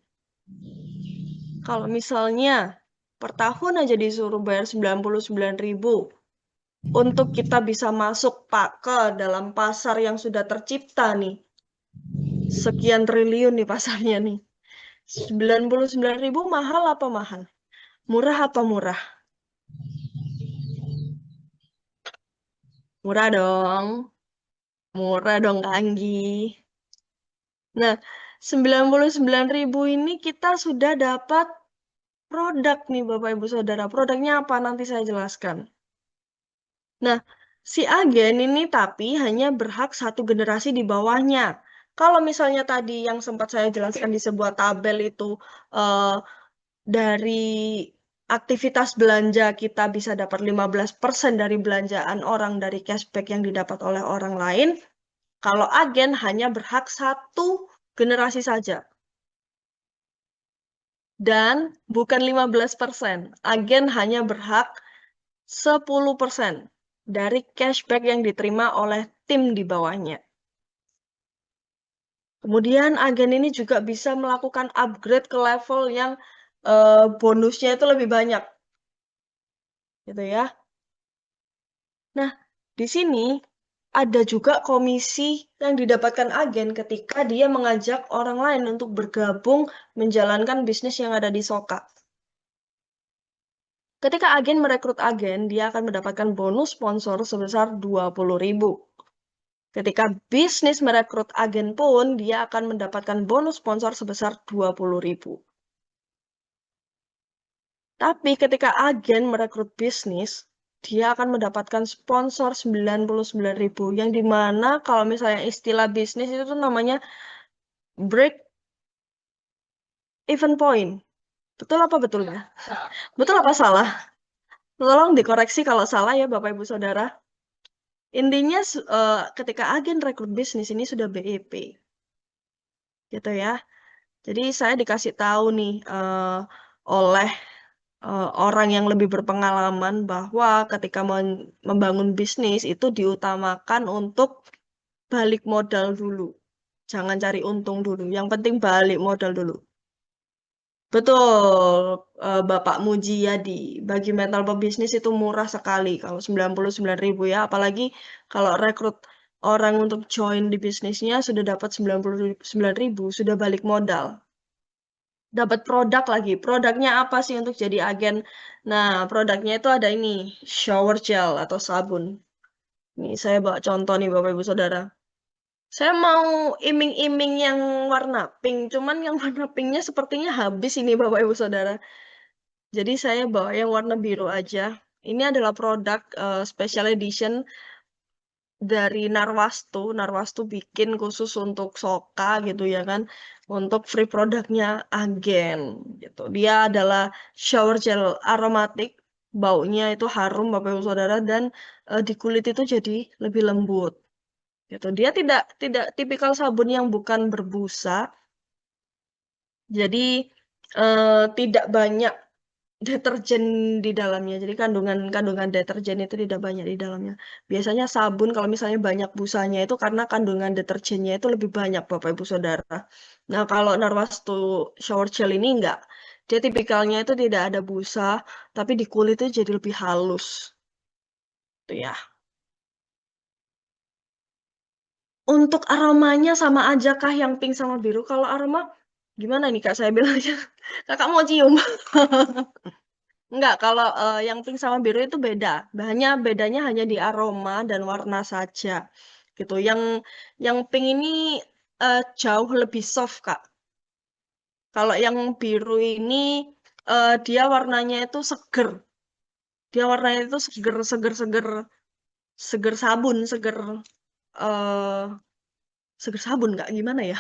Kalau misalnya per tahun aja disuruh bayar 99.000 untuk kita bisa masuk Pak ke dalam pasar yang sudah tercipta nih. Sekian triliun nih pasarnya nih. 99.000 mahal apa mahal? Murah apa murah? Murah dong. Murah dong, Kak Anggi. Nah, 99.000 ini kita sudah dapat produk nih Bapak Ibu Saudara. Produknya apa? Nanti saya jelaskan. Nah, si agen ini tapi hanya berhak satu generasi di bawahnya. Kalau misalnya tadi yang sempat saya jelaskan di sebuah tabel itu dari aktivitas belanja kita bisa dapat 15% dari belanjaan orang dari cashback yang didapat oleh orang lain. Kalau agen hanya berhak satu generasi saja. Dan bukan 15%. Agen hanya berhak 10% dari cashback yang diterima oleh tim di bawahnya. Kemudian agen ini juga bisa melakukan upgrade ke level yang bonusnya itu lebih banyak. Gitu ya. Nah, di sini ada juga komisi yang didapatkan agen ketika dia mengajak orang lain untuk bergabung menjalankan bisnis yang ada di Soka. Ketika agen merekrut agen, dia akan mendapatkan bonus sponsor sebesar 20.000. Ketika bisnis merekrut agen pun, dia akan mendapatkan bonus sponsor sebesar 20.000. Tapi ketika agen merekrut bisnis, dia akan mendapatkan sponsor 99.000, yang dimana kalau misalnya istilah bisnis itu tuh namanya break even point. Betul apa betul ya? Betul apa salah? Tolong dikoreksi kalau salah ya Bapak Ibu Saudara. Intinya ketika agen rekrut bisnis ini sudah BEP, gitu ya. Jadi saya dikasih tahu nih oleh orang yang lebih berpengalaman bahwa ketika membangun bisnis itu diutamakan untuk balik modal dulu. Jangan cari untung dulu. Yang penting balik modal dulu. Betul, Bapak Mujiyadi. Bagi mental pebisnis itu murah sekali kalau 99.000 ya. Apalagi kalau rekrut orang untuk join di bisnisnya sudah dapat 99.000, sudah balik modal. Dapat produk lagi. Produknya apa sih untuk jadi agen? Nah, produknya itu ada ini, shower gel atau sabun. Nih, saya bawa contoh nih Bapak Ibu Saudara. Saya mau iming-iming yang warna pink, cuman yang warna pinknya sepertinya habis ini Bapak Ibu Saudara. Jadi saya bawa yang warna biru aja. Ini adalah produk special edition dari Narwastu. Narwastu bikin khusus untuk Soka gitu ya kan. Untuk free produknya Agen gitu. Dia adalah shower gel aromatik. Baunya itu harum Bapak Ibu Saudara dan di kulit itu jadi lebih lembut gitu. Dia tidak tidak tipikal sabun yang bukan berbusa. Jadi tidak banyak deterjen di dalamnya. Jadi kandungan deterjen itu tidak banyak di dalamnya. Biasanya sabun kalau misalnya banyak busanya itu karena kandungan deterjennya itu lebih banyak Bapak Ibu Saudara. Nah, kalau Narwastu shower gel ini enggak. Dia tipikalnya itu tidak ada busa, tapi di kulit itu jadi lebih halus. Tuh ya. Untuk aromanya sama aja kah yang pink sama biru? Kalau aroma gimana nih Kak saya bilangnya? Kakak mau cium? Enggak, kalau yang pink sama biru itu beda. Bedanya hanya di aroma dan warna saja. Gitu. Yang pink ini jauh lebih soft, Kak. Kalau yang biru ini dia warnanya itu seger. Dia warnanya itu seger, seger, seger, seger sabun, eh seger sabun, Kak. Gimana ya?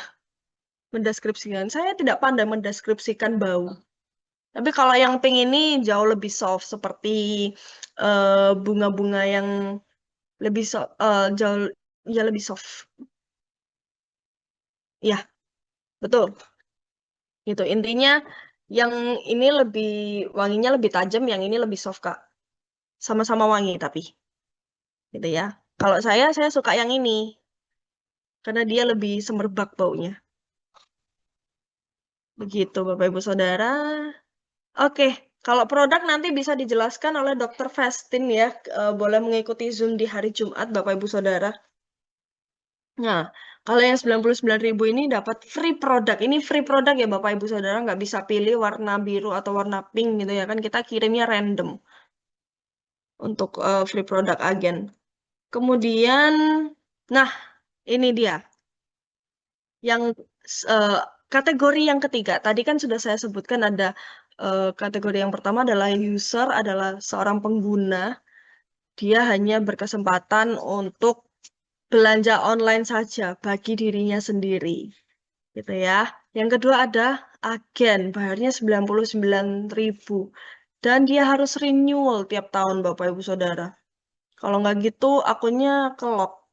Mendeskripsikan. Saya tidak pandai mendeskripsikan bau. Tapi kalau yang pink ini jauh lebih soft, seperti bunga-bunga yang lebih jauh ya lebih soft. Ya, betul. Gitu. Intinya yang ini lebih wanginya lebih tajam, yang ini lebih soft, Kak. Sama-sama wangi tapi gitu ya. Kalau saya suka yang ini karena dia lebih semerbak baunya. Begitu, Bapak Ibu Saudara. Oke, kalau produk nanti bisa dijelaskan oleh Dokter Festin ya. Boleh mengikuti Zoom di hari Jumat, Bapak Ibu Saudara. Nah, kalau yang 99.000 ini dapat free produk. Ini free produk ya Bapak Ibu Saudara, nggak bisa pilih warna biru atau warna pink gitu ya kan. Kita kirimnya random untuk free produk agen. Kemudian, nah ini dia. Yang eh, kategori yang ketiga. Tadi kan sudah saya sebutkan ada kategori yang pertama adalah user, adalah seorang pengguna. Dia hanya berkesempatan untuk belanja online saja bagi dirinya sendiri. Gitu ya. Yang kedua ada agen, bayarnya 99.000. Dan dia harus renewal tiap tahun Bapak Ibu Saudara. Kalau nggak gitu akunnya kelok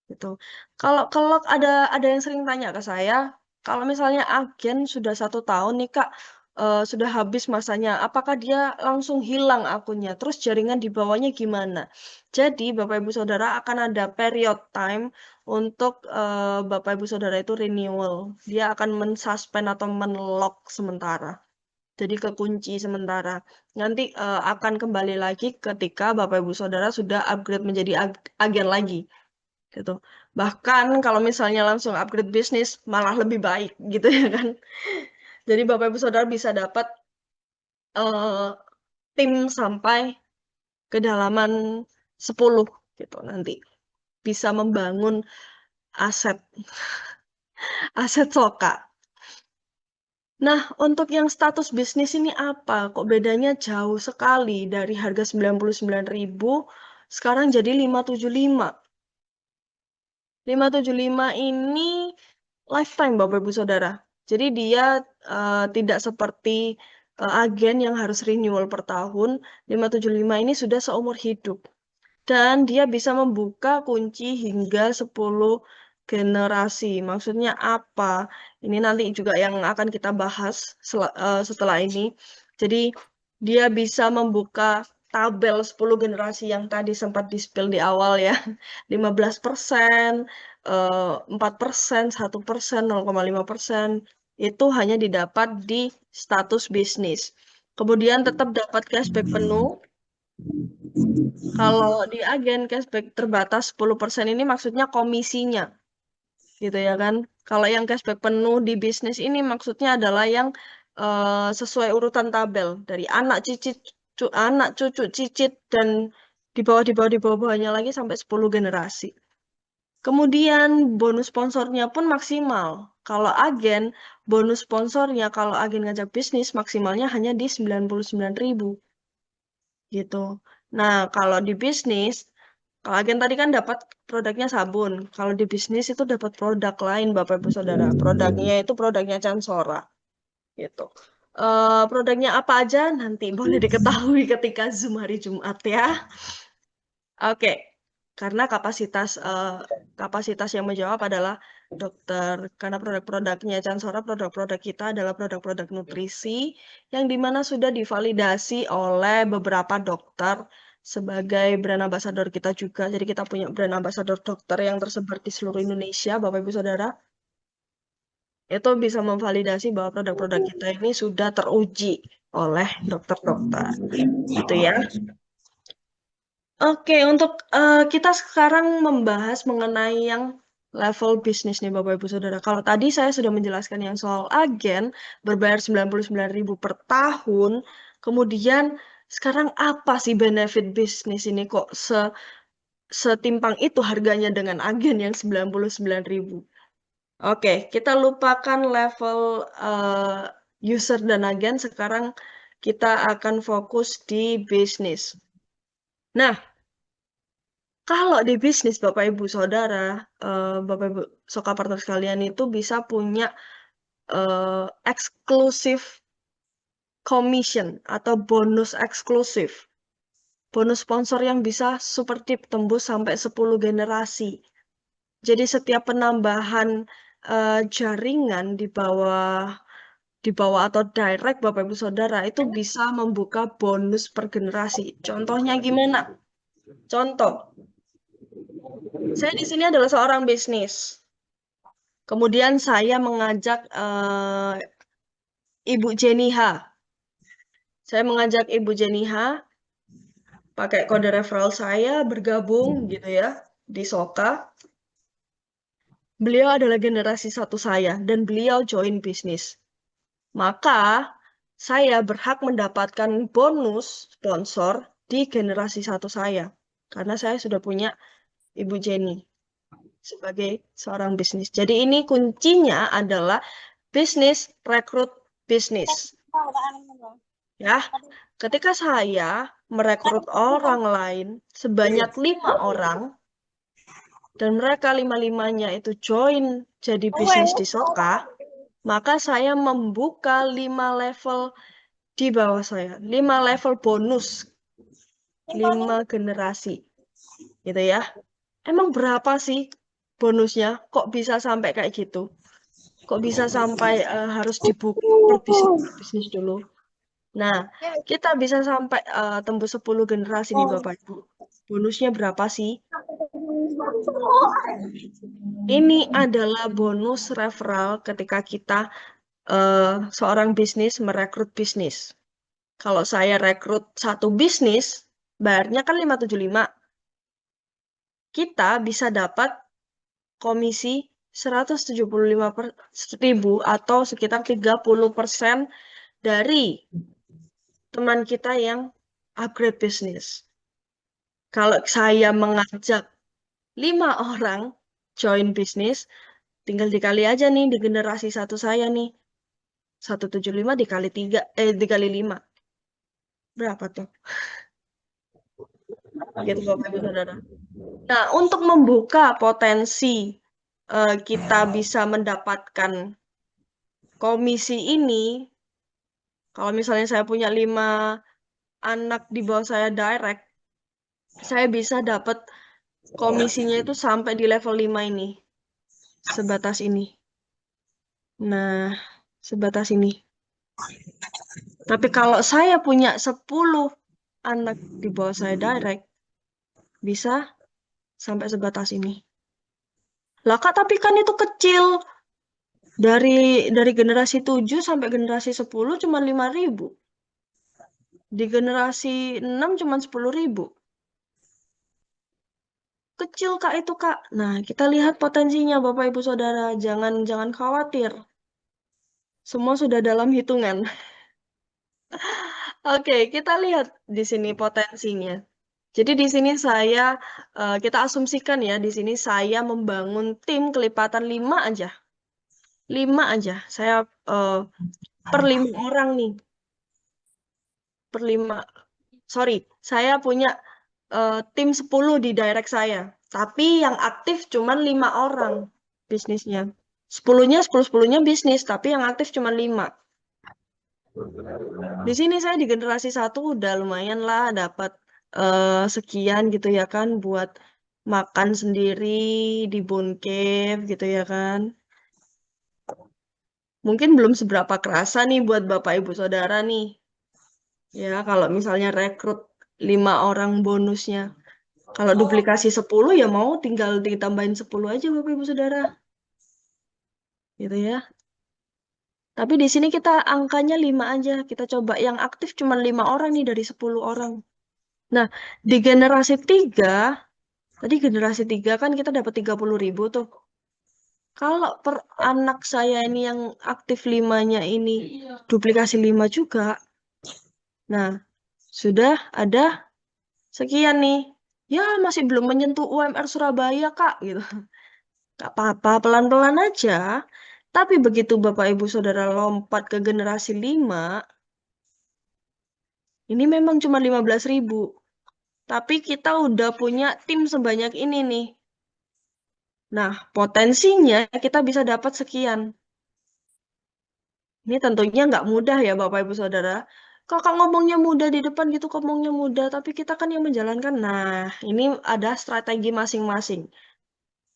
gitu. Kalau kelok ada yang sering tanya ke saya, kalau misalnya agen sudah 1 tahun nih Kak, sudah habis masanya, apakah dia langsung hilang akunnya? Terus jaringan di bawahnya gimana? Jadi Bapak Ibu Saudara akan ada period time untuk Bapak Ibu Saudara itu renewal. Dia akan mensuspend atau menlock sementara. Jadi kekunci sementara. Nanti akan kembali lagi ketika Bapak Ibu Saudara sudah upgrade menjadi agen lagi gitu. Bahkan kalau misalnya langsung upgrade bisnis malah lebih baik gitu ya kan. Jadi Bapak Ibu Saudara bisa dapat eh, tim sampai kedalaman 10 gitu nanti. Bisa membangun aset aset Soka. Nah, untuk yang status bisnis ini apa? Kok bedanya jauh sekali dari harga 99.000 sekarang jadi 575. 575 ini lifetime Bapak Ibu Saudara. Jadi dia tidak seperti agen yang harus renewal per tahun. 575 ini sudah seumur hidup. Dan dia bisa membuka kunci hingga 10 generasi. Maksudnya apa? Ini nanti juga yang akan kita bahas setelah ini. Jadi dia bisa membuka tabel 10 generasi yang tadi sempat di-spill di awal ya. 15%, 4%, 1%, 0,5%. Itu hanya didapat di status bisnis. Kemudian tetap dapat cashback penuh. Kalau di agen cashback terbatas 10% ini maksudnya komisinya, gitu ya kan. Kalau yang cashback penuh di bisnis ini maksudnya adalah yang sesuai urutan tabel dari anak cicit, anak cucu cicit dan di bawahnya lagi sampai 10 generasi. Kemudian bonus sponsornya pun maksimal. Kalau agen, bonus sponsornya kalau agen ngajak bisnis maksimalnya hanya di 99.000 gitu. Nah, kalau di bisnis, kalau agen tadi kan dapat produknya sabun. Kalau di bisnis itu dapat produk lain, Bapak Ibu Saudara. Produknya itu produknya Cansora gitu. Produknya apa aja nanti boleh diketahui ketika Zoom hari Jumat ya. Oke, karena kapasitas yang menjawab adalah dokter. Karena produk-produknya Cansora, produk-produk kita adalah produk-produk nutrisi yang dimana sudah divalidasi oleh beberapa dokter sebagai brand ambassador kita juga. Jadi kita punya brand ambassador dokter yang tersebar di seluruh Indonesia, Bapak Ibu Saudara. Itu bisa memvalidasi bahwa produk-produk kita ini sudah teruji oleh dokter-dokter. Gitu ya. Oke, untuk kita sekarang membahas mengenai yang level bisnis nih Bapak Ibu Saudara. Kalau tadi saya sudah menjelaskan yang soal agen berbayar 99.000 per tahun, kemudian sekarang apa sih benefit bisnis ini kok setimpang itu harganya dengan agen yang 99.000? Oke, kita lupakan level user dan agen, sekarang kita akan fokus di bisnis. Nah, kalau di bisnis Bapak Ibu Saudara, Bapak Ibu Soka partner sekalian itu bisa punya eksklusif commission atau bonus eksklusif. Bonus sponsor yang bisa super tip tembus sampai 10 generasi. Jadi setiap penambahan jaringan di bawah atau direct Bapak Ibu Saudara itu bisa membuka bonus per generasi. Contohnya gimana? Contoh, saya di sini adalah seorang bisnis. Kemudian saya mengajak Ibu Jenny H. Saya mengajak Ibu Jenny H pakai kode referral saya bergabung gitu ya di Soka. Beliau adalah generasi satu saya dan beliau join bisnis. Maka saya berhak mendapatkan bonus sponsor di generasi satu saya. Karena saya sudah punya Ibu Jenny sebagai seorang bisnis. Jadi ini kuncinya adalah bisnis rekrut bisnis. Ya, ketika saya merekrut orang lain sebanyak 5 orang dan mereka lima-limanya itu join jadi bisnis di Soka, maka saya membuka 5 level di bawah saya, 5 level bonus, 5 generasi, gitu ya. Emang berapa sih bonusnya? Kok bisa sampai kayak gitu? Kok bisa sampai harus dibuka per bisnis dulu? Nah, kita bisa sampai tembus 10 generasi nih Bapak Ibu. Bonusnya berapa sih? Ini adalah bonus referral ketika kita seorang bisnis merekrut bisnis. Kalau saya rekrut satu bisnis, bayarnya kan 575. Kita bisa dapat komisi 175.000 atau sekitar 30% dari teman kita yang upgrade bisnis. Kalau saya mengajak 5 orang join bisnis, tinggal dikali aja nih di generasi satu saya nih. 175 dikali 3, dikali 5. Berapa tuh? Gitu Bapak Ibu Saudara. Nah, untuk membuka potensi kita bisa mendapatkan komisi ini, kalau misalnya saya punya 5 anak di bawah saya direct, saya bisa dapat komisinya itu sampai di level 5 ini. Sebatas ini. Nah, sebatas ini. Tapi kalau saya punya 10 anak di bawah saya direct, bisa sampai sebatas ini. Lah Kak, tapi kan itu kecil. Dari generasi 7 sampai generasi 10 cuma 5.000. Di generasi 6 cuma 10.000. Kecil Kak itu Kak. Nah, kita lihat potensinya Bapak Ibu Saudara. Jangan khawatir. Semua sudah dalam hitungan. Oke, kita lihat di sini potensinya. Jadi di sini kita asumsikan ya, di sini saya membangun tim kelipatan 5 aja. 5 aja. Saya eh, per 5 orang nih. Per 5. Sorry, saya punya tim 10 di direct saya. Tapi yang aktif cuma 5 orang bisnisnya. 10-nya, 10-10-nya bisnis, tapi yang aktif cuma 5. Di sini saya di generasi 1 udah lumayan lah dapat sekian gitu ya kan buat makan sendiri di Bone Cave gitu ya kan. Mungkin belum seberapa kerasa nih buat Bapak Ibu Saudara nih. Ya, kalau misalnya rekrut 5 orang bonusnya. Kalau duplikasi 10 ya mau tinggal ditambahin 10 aja Bapak Ibu Saudara. Gitu ya. Tapi di sini kita angkanya 5 aja. Kita coba yang aktif cuma 5 orang nih dari 10 orang. Nah, di generasi 3, tadi generasi 3 kan kita dapat 30.000 tuh. Kalau per anak saya ini yang aktif 5-nya ini duplikasi 5 juga. Nah, sudah ada sekian nih. Ya, masih belum menyentuh UMR Surabaya, Kak, gitu. Gak apa-apa, pelan-pelan aja. Tapi begitu Bapak Ibu Saudara lompat ke generasi 5, ini memang cuma 15.000. Tapi kita udah punya tim sebanyak ini nih. Nah, potensinya kita bisa dapat sekian. Ini tentunya nggak mudah ya Bapak Ibu Saudara. Kakak ngomongnya mudah di depan gitu, ngomongnya mudah, tapi kita kan yang menjalankan. Nah, ini ada strategi masing-masing.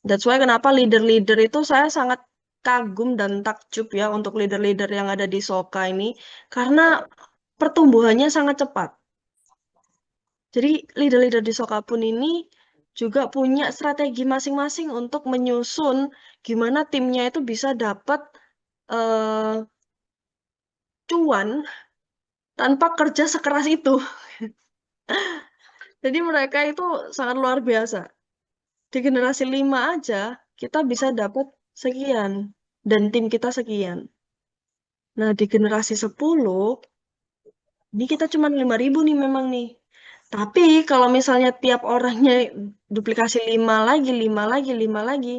That's why kenapa leader-leader itu saya sangat kagum dan takjub ya untuk leader-leader yang ada di Soka ini. Karena pertumbuhannya sangat cepat. Jadi leader-leader di Soka pun ini juga punya strategi masing-masing untuk menyusun gimana timnya itu bisa dapat eh, cuan tanpa kerja sekeras itu. Jadi mereka itu sangat luar biasa. Di generasi 5 aja kita bisa dapat sekian dan tim kita sekian. Nah, di generasi 10 ini kita cuma 5.000 nih memang nih. Tapi kalau misalnya tiap orangnya duplikasi 5 lagi, 5 lagi, 5 lagi,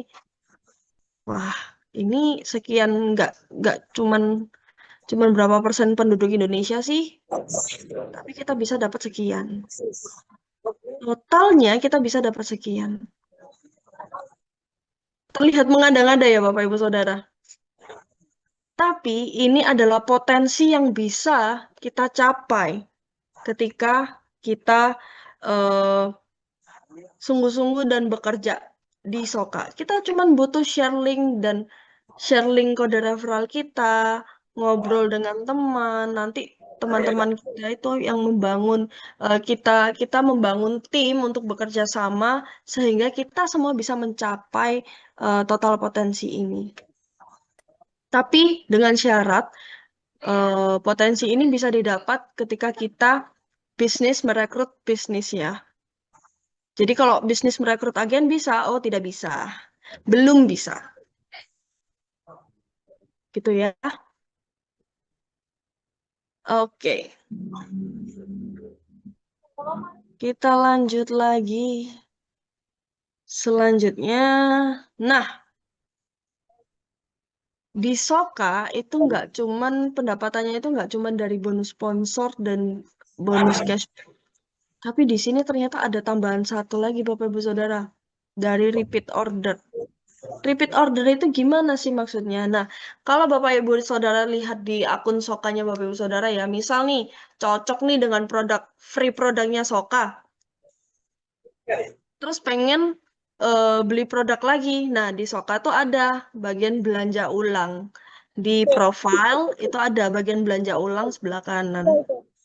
wah, ini sekian nggak cuman berapa persen penduduk Indonesia sih? Tapi kita bisa dapat sekian. Totalnya kita bisa dapat sekian. Terlihat mengada-ngada ya Bapak Ibu Saudara. Tapi ini adalah potensi yang bisa kita capai ketika kita eh, sungguh-sungguh dan bekerja di Soka. Kita cuma butuh share link kode referral kita, ngobrol dengan teman, nanti teman-teman kita itu yang membangun kita membangun tim untuk bekerja sama sehingga kita semua bisa mencapai total potensi ini. Tapi dengan syarat potensi ini bisa didapat ketika kita bisnis merekrut bisnis ya. Jadi kalau bisnis merekrut agen bisa, oh tidak bisa. Belum bisa. Gitu ya. Oke, kita lanjut lagi. Selanjutnya, nah, di Soka itu nggak cuman pendapatannya itu nggak cuman dari bonus sponsor dan bonus cash, tapi di sini ternyata ada tambahan satu lagi Bapak Ibu Saudara dari repeat order. Repeat order itu gimana sih maksudnya? Nah, kalau Bapak Ibu Saudara lihat di akun Sokanya Bapak Ibu Saudara ya, misal nih cocok nih dengan produk free produknya Soka, terus pengen beli produk lagi. Nah, di Soka tuh ada bagian belanja ulang. Di profile itu ada bagian belanja ulang sebelah kanan.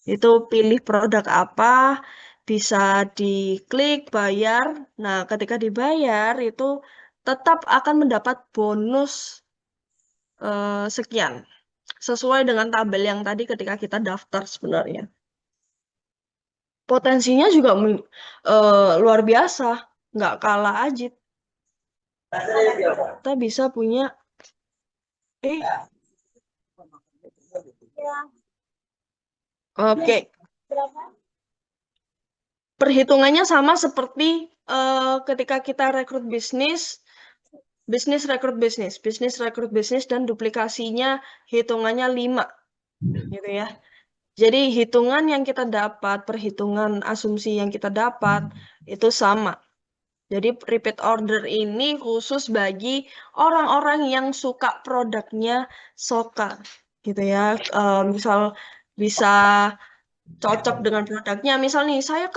Itu pilih produk apa, bisa diklik bayar. Nah, ketika dibayar itu tetap akan mendapat bonus sekian. Sesuai dengan tabel yang tadi ketika kita daftar sebenarnya. Potensinya juga luar biasa. Nggak kalah Ajit. Kita bisa punya oke. Perhitungannya sama seperti ketika kita rekrut bisnis, bisnis rekrut bisnis, dan duplikasinya hitungannya 5, gitu ya. Jadi hitungan yang kita dapat, perhitungan asumsi yang kita dapat, itu sama. Jadi repeat order ini khusus bagi orang-orang yang suka produknya Soka, gitu ya. Misal bisa cocok dengan produknya. Misal nih, saya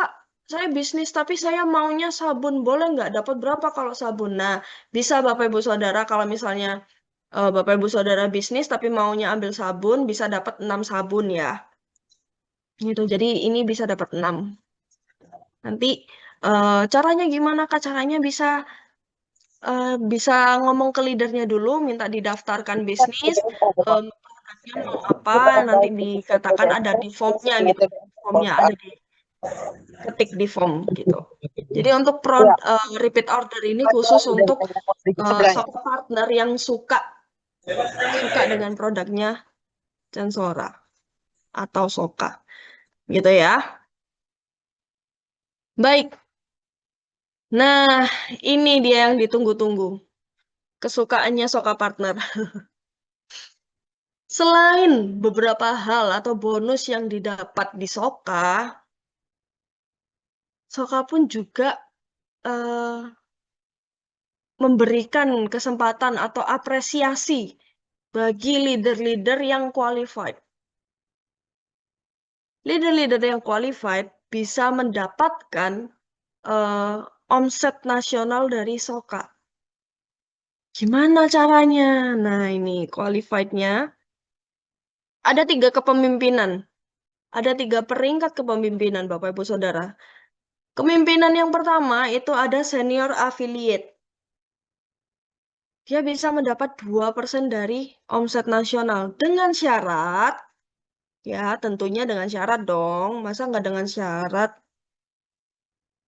bisnis tapi saya maunya sabun, boleh nggak dapat berapa kalau sabun? Nah, bisa Bapak Ibu Saudara kalau misalnya Bapak Ibu Saudara bisnis tapi maunya ambil sabun, bisa dapat 6 sabun ya. Gitu. Jadi ini bisa dapat 6. Nanti caranya gimana Kak? Caranya bisa ngomong ke leadernya dulu, minta didaftarkan bisnis, produknya mau apa, nanti dikatakan ada di formnya gitu. Formnya ada diketik di form gitu. Jadi untuk repeat order ini khusus untuk shop partner yang suka dengan produknya Censora atau Soka gitu ya. Baik. Nah, ini dia yang ditunggu-tunggu. Kesukaannya Soka Partner. Selain beberapa hal atau bonus yang didapat di Soka, Soka pun juga eh, memberikan kesempatan atau apresiasi bagi leader-leader yang qualified. Leader-leader yang qualified bisa mendapatkan omset nasional dari Soka. Gimana caranya? Nah, ini qualified-nya. Ada 3 kepemimpinan. Ada 3 peringkat kepemimpinan, Bapak Ibu Saudara. Kepemimpinan yang pertama itu ada senior affiliate. Dia bisa mendapat 2% dari omset nasional. Dengan syarat, ya tentunya dengan syarat dong. Masa nggak dengan syarat?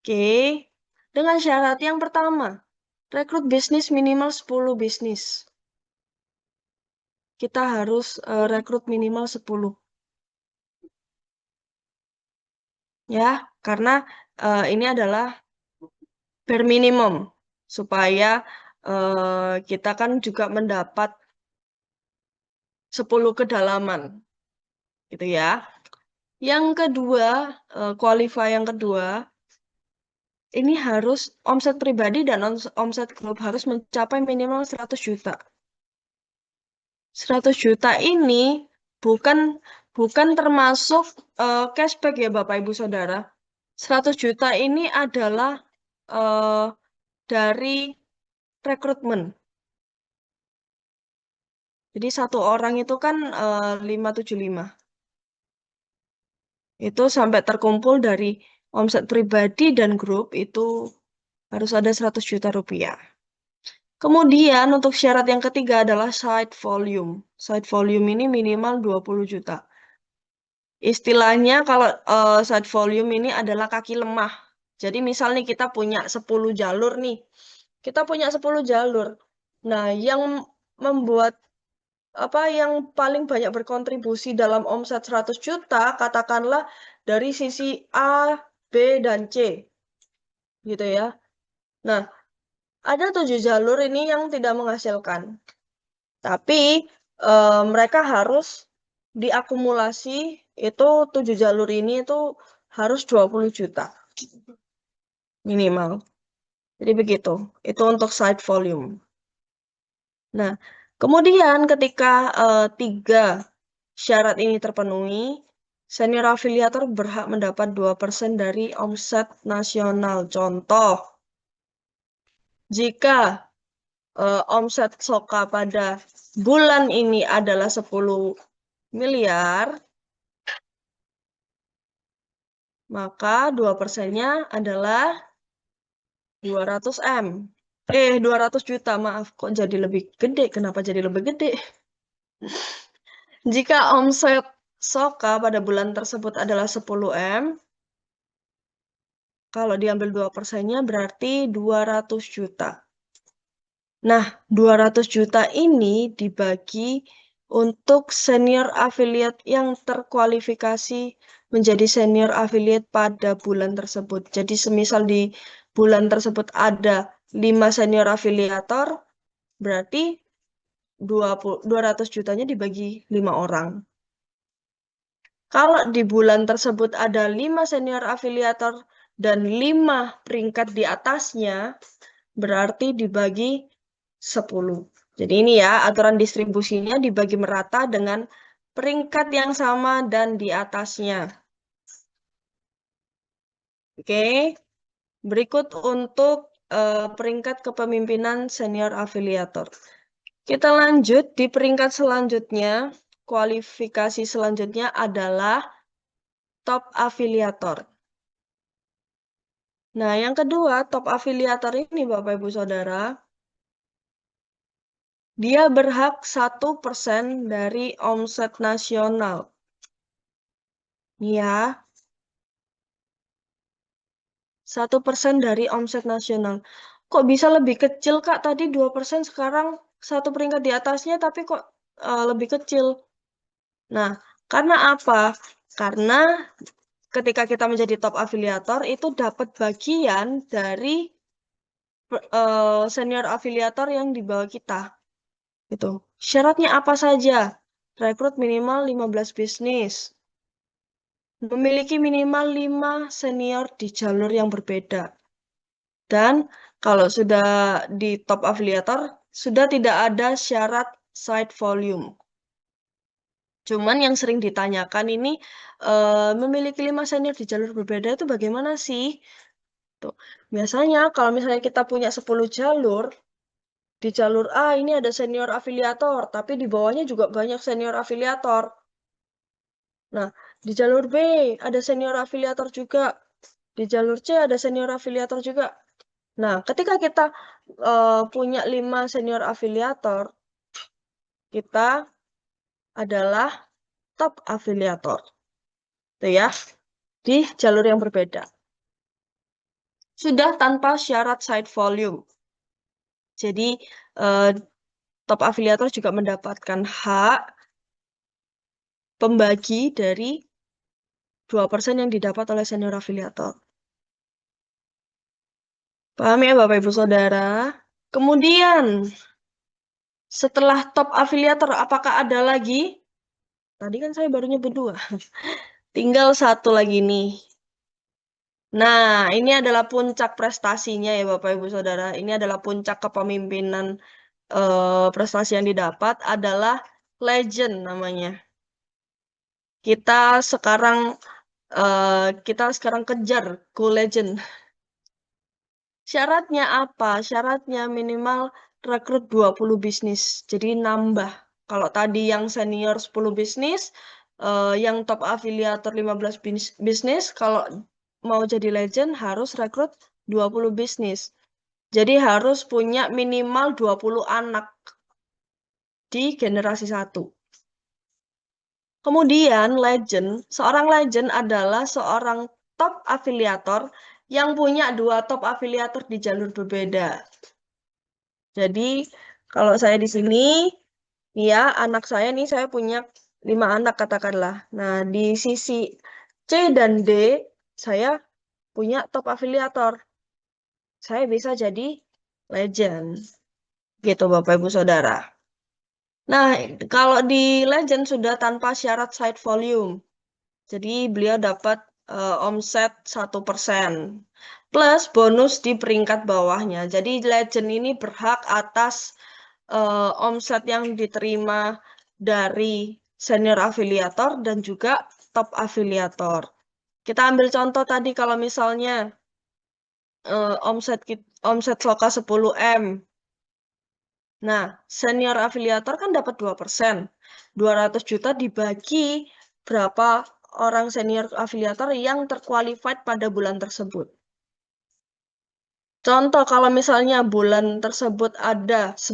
Oke. Dengan syarat yang pertama, rekrut bisnis minimal 10 bisnis. Kita harus rekrut minimal 10. Ya, karena ini adalah bare minimum supaya kita kan juga mendapat 10 kedalaman gitu ya. Yang kedua, qualify yang kedua, ini harus omset pribadi dan omset grup harus mencapai minimal 100 juta. 100 juta ini bukan bukan termasuk cashback ya Bapak Ibu Saudara. 100 juta ini adalah dari rekrutmen. Jadi satu orang itu kan 575. Itu sampai terkumpul dari omset pribadi dan grup itu harus ada 100 juta rupiah. Kemudian untuk syarat yang ketiga adalah site volume. Site volume ini minimal 20 juta. Istilahnya kalau site volume ini adalah kaki lemah. Jadi misalnya kita punya 10 jalur nih. Kita punya 10 jalur. Nah, yang membuat yang paling banyak berkontribusi dalam omset 100 juta, katakanlah dari sisi A, B, dan C. Gitu ya. Nah, ada 7 jalur ini yang tidak menghasilkan. Tapi mereka harus diakumulasi itu 7 jalur ini itu harus 20 juta minimal. Jadi begitu. Itu untuk site volume. Nah, kemudian ketika 3 syarat ini terpenuhi, senior afiliator berhak mendapat 2% dari omset nasional. Contoh, jika omset Soka pada bulan ini adalah 10 miliar, maka 2%-nya adalah 200 M. 200 juta, maaf. Kok jadi lebih gede? Kenapa jadi lebih gede? Jika omset Soka pada bulan tersebut adalah 10 M, kalau diambil 2%-nya berarti 200 juta. Nah, 200 juta ini dibagi untuk senior affiliate yang terkualifikasi menjadi senior affiliate pada bulan tersebut. Jadi semisal di bulan tersebut ada 5 senior afiliator, berarti 200 jutanya dibagi 5 orang. Kalau di bulan tersebut ada 5 senior afiliator dan 5 peringkat di atasnya, berarti dibagi 10. Jadi ini ya, aturan distribusinya dibagi merata dengan peringkat yang sama dan di atasnya. Oke, berikut untuk peringkat kepemimpinan senior afiliator. Kita lanjut di peringkat selanjutnya, kualifikasi selanjutnya adalah top afiliator. Nah, yang kedua, top afiliator ini Bapak Ibu Saudara, dia berhak 1% dari omset nasional. Ya, 1% dari omset nasional. Kok bisa lebih kecil, Kak? Tadi 2%, sekarang satu peringkat di atasnya, tapi kok lebih kecil? Nah, karena apa? Karena ketika kita menjadi top afiliator, itu dapat bagian dari senior afiliator yang di bawah kita. Gitu. Syaratnya apa saja? Rekrut minimal 15 bisnis. Memiliki minimal 5 senior di jalur yang berbeda. Dan kalau sudah di top afiliator, sudah tidak ada syarat site volume. Cuman yang sering ditanyakan ini, memiliki 5 senior di jalur berbeda itu bagaimana sih? Tuh. Biasanya kalau misalnya kita punya 10 jalur, di jalur A ini ada senior afiliator, tapi di bawahnya juga banyak senior afiliator. Nah, di jalur B ada senior afiliator juga. Di jalur C ada senior afiliator juga. Nah, ketika kita punya 5 senior afiliator, kita adalah top afiliator. Itu ya, di jalur yang berbeda. Sudah tanpa syarat site volume. Jadi, top afiliator juga mendapatkan hak pembagi dari 2% yang didapat oleh senior afiliator. Paham ya Bapak Ibu Saudara? Kemudian, setelah top afiliator, apakah ada lagi? Tadi kan saya baru nyebut 2. Tinggal 1 lagi nih. Nah, ini adalah puncak prestasinya ya Bapak Ibu Saudara. Ini adalah puncak kepemimpinan prestasi yang didapat adalah legend namanya. Kita sekarang kejar go legend. Syaratnya apa? Syaratnya minimal rekrut 20 bisnis. Jadi nambah. Kalau tadi yang senior 10 bisnis, yang top afiliator 15 bisnis, kalau mau jadi legend harus rekrut 20 bisnis. Jadi harus punya minimal 20 anak di generasi 1. Kemudian seorang legend adalah seorang top afiliator yang punya 2 top afiliator di jalur berbeda. Jadi kalau saya di sini, ya anak saya nih saya punya 5 anak katakanlah. Nah di sisi C dan D saya punya top afiliator. Saya bisa jadi legend. Gitu Bapak Ibu Saudara. Nah, kalau di Legend sudah tanpa syarat side volume. Jadi beliau dapat omset 1%. Plus bonus di peringkat bawahnya. Jadi Legend ini berhak atas omset yang diterima dari senior afiliator dan juga top afiliator. Kita ambil contoh tadi kalau misalnya omset Soka 10M. Nah, senior afiliator kan dapat 2%. 200 juta dibagi berapa orang senior afiliator yang terqualified pada bulan tersebut. Contoh kalau misalnya bulan tersebut ada 8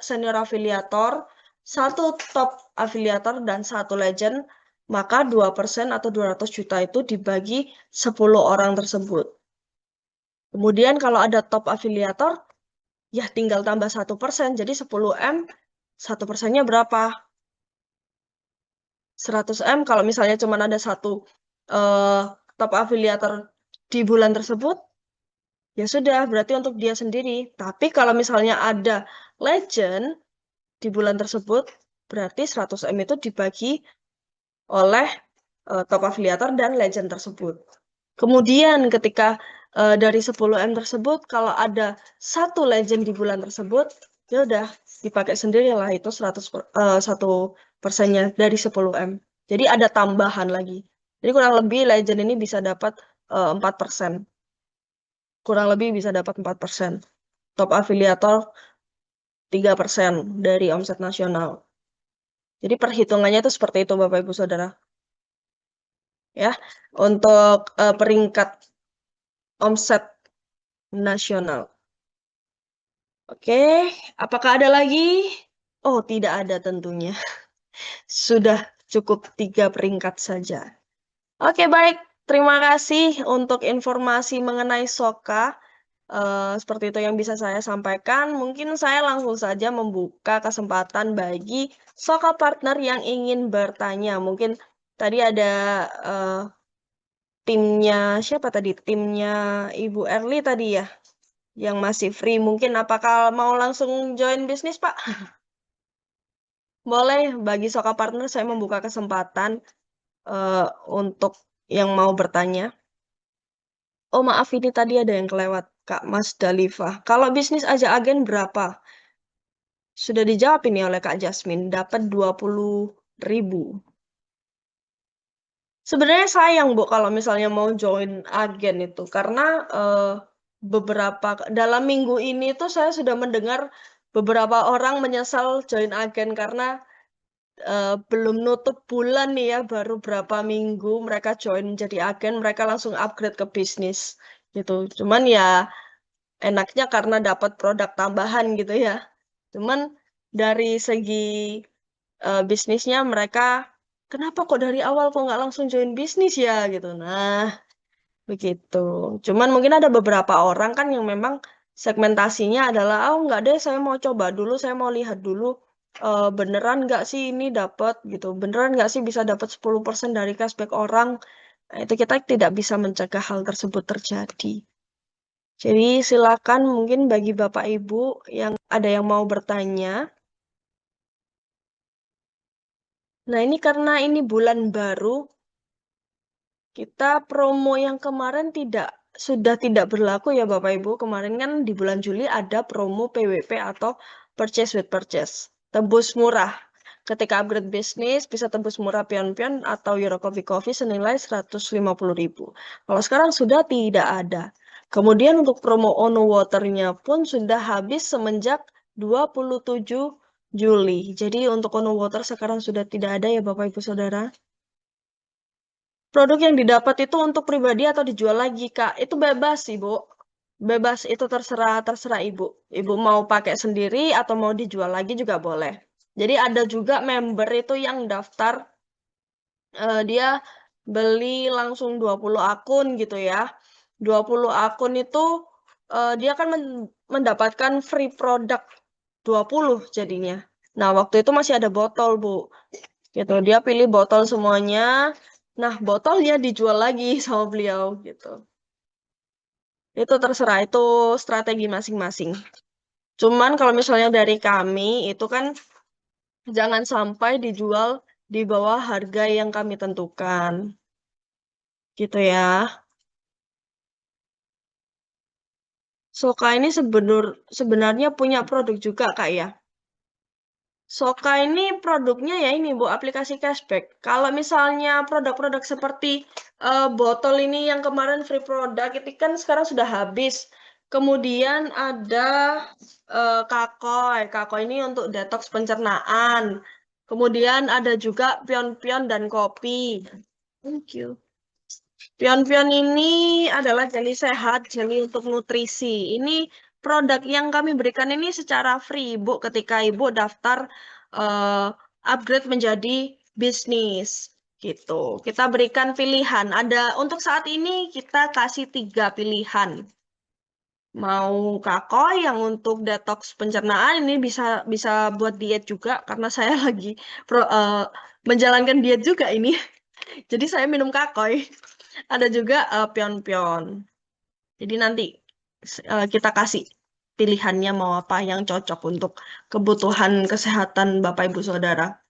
senior afiliator, 1 top afiliator dan 1 legend, maka 2% atau 200 juta itu dibagi 10 orang tersebut. Kemudian kalau ada top afiliator, ya tinggal tambah 1%, jadi 10M, 1%-nya berapa? 100M kalau misalnya cuma ada 1 top afiliator di bulan tersebut, ya sudah, berarti untuk dia sendiri. Tapi kalau misalnya ada legend di bulan tersebut, berarti 100M itu dibagi oleh top afiliator dan legend tersebut. Kemudian ketika dari 10M tersebut, kalau ada 1 legend di bulan tersebut, ya udah dipakai sendiri lah itu 1%-nya dari 10M. Jadi ada tambahan lagi. Jadi kurang lebih legend ini bisa dapat 4%. Kurang lebih bisa dapat 4%. Top afiliator 3% dari omset nasional. Jadi perhitungannya itu seperti itu Bapak Ibu Saudara. Ya, untuk peringkat omset nasional. Oke, apakah ada lagi? Oh, tidak ada tentunya. Sudah cukup 3 peringkat saja. Oke, baik. Terima kasih untuk informasi mengenai Soka. Seperti itu yang bisa saya sampaikan. Mungkin saya langsung saja membuka kesempatan bagi Soka partner yang ingin bertanya. Mungkin tadi ada timnya, siapa tadi? Timnya Ibu Erli tadi ya, yang masih free. Mungkin apakah mau langsung join bisnis, Pak? Boleh, bagi Soka Partner saya membuka kesempatan untuk yang mau bertanya. Oh maaf, ini tadi ada yang kelewat, Kak Mas Dalifa. Kalau bisnis aja agen berapa? Sudah dijawab ini oleh Kak Jasmine, dapat 20.000. Sebenarnya sayang, Bu, kalau misalnya mau join agen itu. Karena dalam minggu ini tuh saya sudah mendengar beberapa orang menyesal join agen karena belum nutup bulan nih ya, baru berapa minggu mereka join jadi agen, mereka langsung upgrade ke bisnis gitu. Cuman ya enaknya karena dapat produk tambahan gitu ya. Cuman dari segi bisnisnya mereka, kenapa kok dari awal kok nggak langsung join bisnis ya gitu. Nah, begitu. Cuman mungkin ada beberapa orang kan yang memang segmentasinya adalah, oh nggak deh, saya mau coba dulu, saya mau lihat dulu beneran nggak sih ini dapat gitu, beneran nggak sih bisa dapat 10% dari cashback orang. Nah, itu kita tidak bisa mencegah hal tersebut terjadi. Jadi silakan mungkin bagi Bapak Ibu yang ada yang mau bertanya. Nah ini karena ini bulan baru, kita promo yang kemarin sudah tidak berlaku ya Bapak Ibu. Kemarin kan di bulan Juli ada promo PWP atau Purchase with Purchase. Tebus murah. Ketika upgrade bisnis bisa tebus murah pion-pion atau Euro Coffee Coffee senilai 150.000. Kalau sekarang sudah tidak ada. Kemudian untuk promo Ono Water-nya pun sudah habis semenjak 27 Juli. Jadi untuk Ono Water sekarang sudah tidak ada ya Bapak Ibu Saudara. Produk yang didapat itu untuk pribadi atau dijual lagi, Kak? Itu bebas, Ibu. Bebas, itu terserah Ibu. Ibu mau pakai sendiri atau mau dijual lagi juga boleh. Jadi ada juga member itu yang daftar, dia beli langsung 20 akun gitu ya. 20 akun itu dia akan mendapatkan free product 20 jadinya. Nah, waktu itu masih ada botol, Bu. Gitu, dia pilih botol semuanya. Nah, botolnya dijual lagi sama beliau gitu. Itu terserah, itu strategi masing-masing. Cuman kalau misalnya dari kami itu kan jangan sampai dijual di bawah harga yang kami tentukan. Gitu ya. Soka ini sebenarnya punya produk juga, Kak ya. Soka ini produknya ya ini Bu, aplikasi cashback. Kalau misalnya produk-produk seperti botol ini yang kemarin free product itu kan sekarang sudah habis. Kemudian ada Kakoi ini untuk detox pencernaan. Kemudian ada juga pion-pion dan kopi. Thank you. Pion-pion ini adalah jeli sehat, jeli untuk nutrisi. Ini produk yang kami berikan ini secara free, Ibu, ketika Ibu daftar eh, upgrade menjadi bisnis. Gitu. Kita berikan pilihan. Untuk saat ini kita kasih 3 pilihan. Mau kakoi yang untuk detox pencernaan ini bisa bisa buat diet juga karena saya lagi menjalankan diet juga ini. Jadi saya minum kakoi. Ada juga pion-pion. Jadi nanti kita kasih pilihannya mau apa yang cocok untuk kebutuhan kesehatan Bapak Ibu Saudara.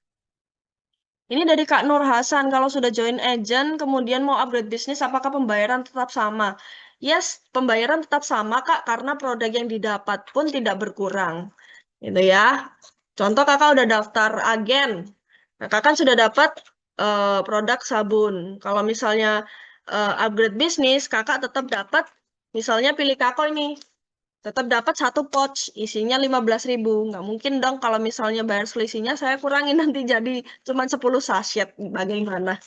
Ini dari Kak Nur Hasan, kalau sudah join agent, kemudian mau upgrade bisnis, apakah pembayaran tetap sama? Yes, pembayaran tetap sama Kak, karena produk yang didapat pun tidak berkurang. Gitu ya. Contoh kakak udah daftar agen, kakak kan sudah dapat produk sabun. Kalau misalnya upgrade bisnis, kakak tetap dapat, misalnya pilih kakak ini, tetap dapat 1 pouch, isinya 15.000. Nggak mungkin dong kalau misalnya bayar selisihnya, saya kurangin nanti jadi cuma 10 sachet. Bagaimana?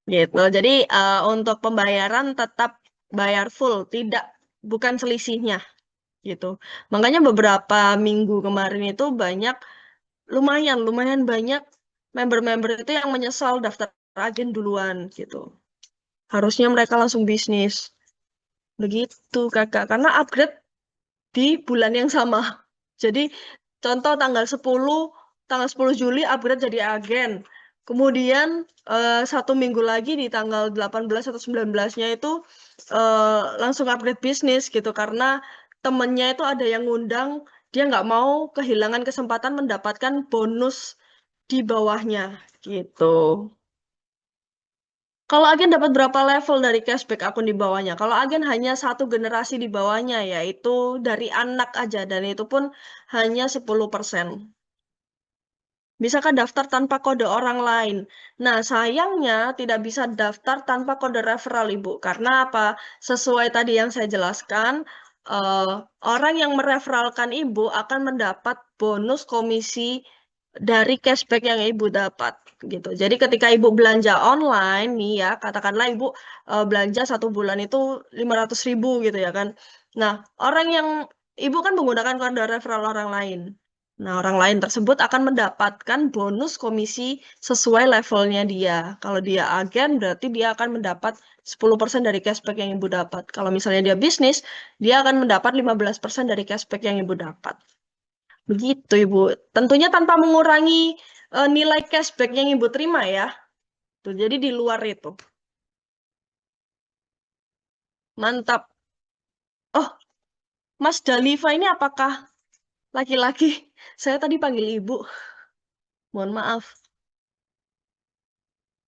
Gitu. Jadi untuk pembayaran tetap bayar full, bukan selisihnya gitu. Makanya beberapa minggu kemarin itu lumayan banyak member-member itu yang menyesal daftar agen duluan gitu. Harusnya mereka langsung bisnis. Begitu, Kakak. Karena upgrade di bulan yang sama. Jadi contoh tanggal 10 Juli upgrade jadi agen. Kemudian 1 minggu lagi di tanggal 18 atau 19-nya itu langsung upgrade bisnis gitu karena temennya itu ada yang ngundang, dia nggak mau kehilangan kesempatan mendapatkan bonus di bawahnya gitu. Kalau agen dapat berapa level dari cashback akun di bawahnya? Kalau agen hanya satu generasi di bawahnya, yaitu dari anak aja, dan itu pun hanya 10%. Bisakah daftar tanpa kode orang lain? Nah, sayangnya tidak bisa daftar tanpa kode referral, Ibu. Karena apa? Sesuai tadi yang saya jelaskan, eh, orang yang mereferalkan Ibu akan mendapat bonus komisi dari cashback yang Ibu dapat. Gitu. Jadi ketika Ibu belanja online, nih ya, katakanlah Ibu belanja 1 bulan itu 500.000 gitu ya kan. Nah, orang yang Ibu kan menggunakan kode referral orang lain. Nah, orang lain tersebut akan mendapatkan bonus komisi sesuai levelnya dia. Kalau dia agen, berarti dia akan mendapat 10% dari cashback yang ibu dapat. Kalau misalnya dia bisnis, dia akan mendapat 15% dari cashback yang ibu dapat. Begitu, Ibu. Tentunya tanpa mengurangi nilai cashback yang ibu terima ya. Tuh, jadi di luar itu. Mantap. Oh, Mas Daliva ini apakah laki-laki? Saya tadi panggil ibu. Mohon maaf.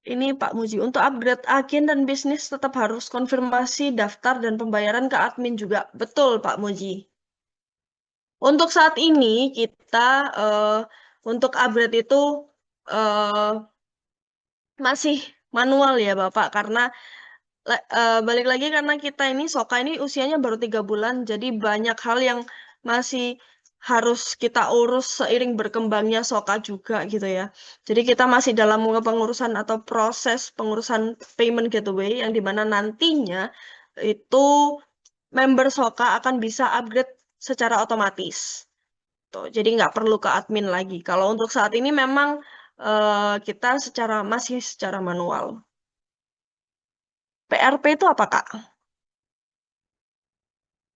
Ini Pak Muji, untuk upgrade agen dan bisnis tetap harus konfirmasi daftar dan pembayaran ke admin juga. Betul, Pak Muji. Untuk saat ini kita eh, untuk upgrade itu eh, masih manual ya Bapak, karena balik lagi karena kita ini Soka ini usianya baru 3 bulan, jadi banyak hal yang masih harus kita urus seiring berkembangnya Soka juga gitu ya. Jadi kita masih dalam pengurusan atau proses pengurusan payment gateway yang dimana nantinya itu member Soka akan bisa upgrade secara otomatis. Tuh, jadi nggak perlu ke admin lagi. Kalau untuk saat ini memang kita masih secara manual. PRP itu apa, Kak?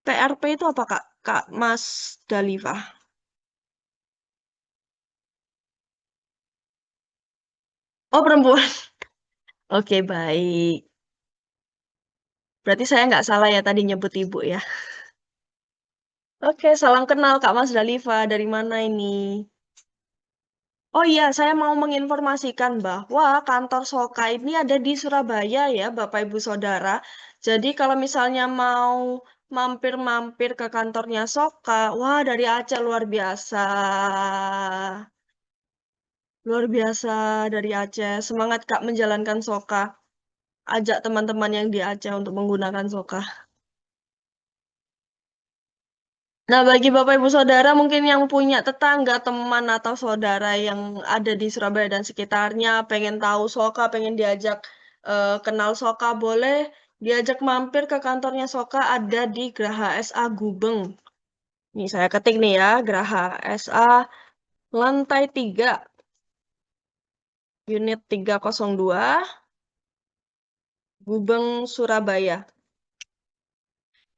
PRP itu apa, Kak? Kak Mas Daliva. Oh, perempuan. Oke, baik. Berarti saya nggak salah ya tadi nyebut ibu ya. Oke, salam kenal Kak Mas Dalifa. Dari mana ini? Oh iya, saya mau menginformasikan bahwa kantor Soka ini ada di Surabaya ya, Bapak Ibu Saudara. Jadi kalau misalnya mau mampir-mampir ke kantornya Soka, wah dari Aceh luar biasa. Luar biasa dari Aceh. Semangat Kak menjalankan Soka. Ajak teman-teman yang di Aceh untuk menggunakan Soka. Nah, bagi Bapak Ibu Saudara mungkin yang punya tetangga, teman atau saudara yang ada di Surabaya dan sekitarnya, pengen tahu Soka, pengen diajak kenal Soka, boleh diajak mampir ke kantornya Soka ada di Graha SA Gubeng. Nih saya ketik nih ya, Graha SA lantai 3, unit 302, Gubeng, Surabaya.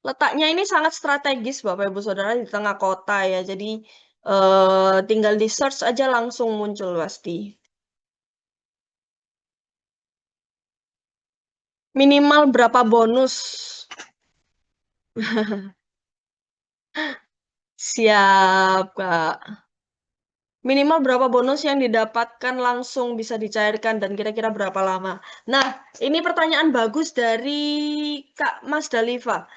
Letaknya ini sangat strategis, Bapak Ibu Saudara, di tengah kota ya. Jadi tinggal di search aja langsung muncul pasti. Minimal berapa bonus? Siap, Kak. Minimal berapa bonus yang didapatkan langsung bisa dicairkan dan kira-kira berapa lama? Nah, ini pertanyaan bagus dari Kak Mas Dalifa.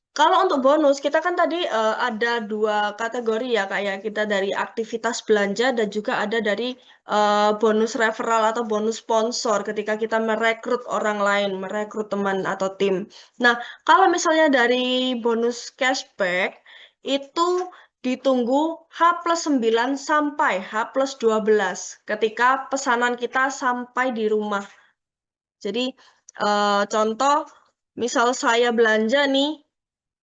Kalau untuk bonus, kita kan tadi ada dua kategori ya, kayak kita dari aktivitas belanja dan juga ada dari bonus referral atau bonus sponsor ketika kita merekrut orang lain, merekrut teman atau tim. Nah, kalau misalnya dari bonus cashback, itu ditunggu H+9 sampai H+12 ketika pesanan kita sampai di rumah. Jadi, contoh, misal saya belanja nih,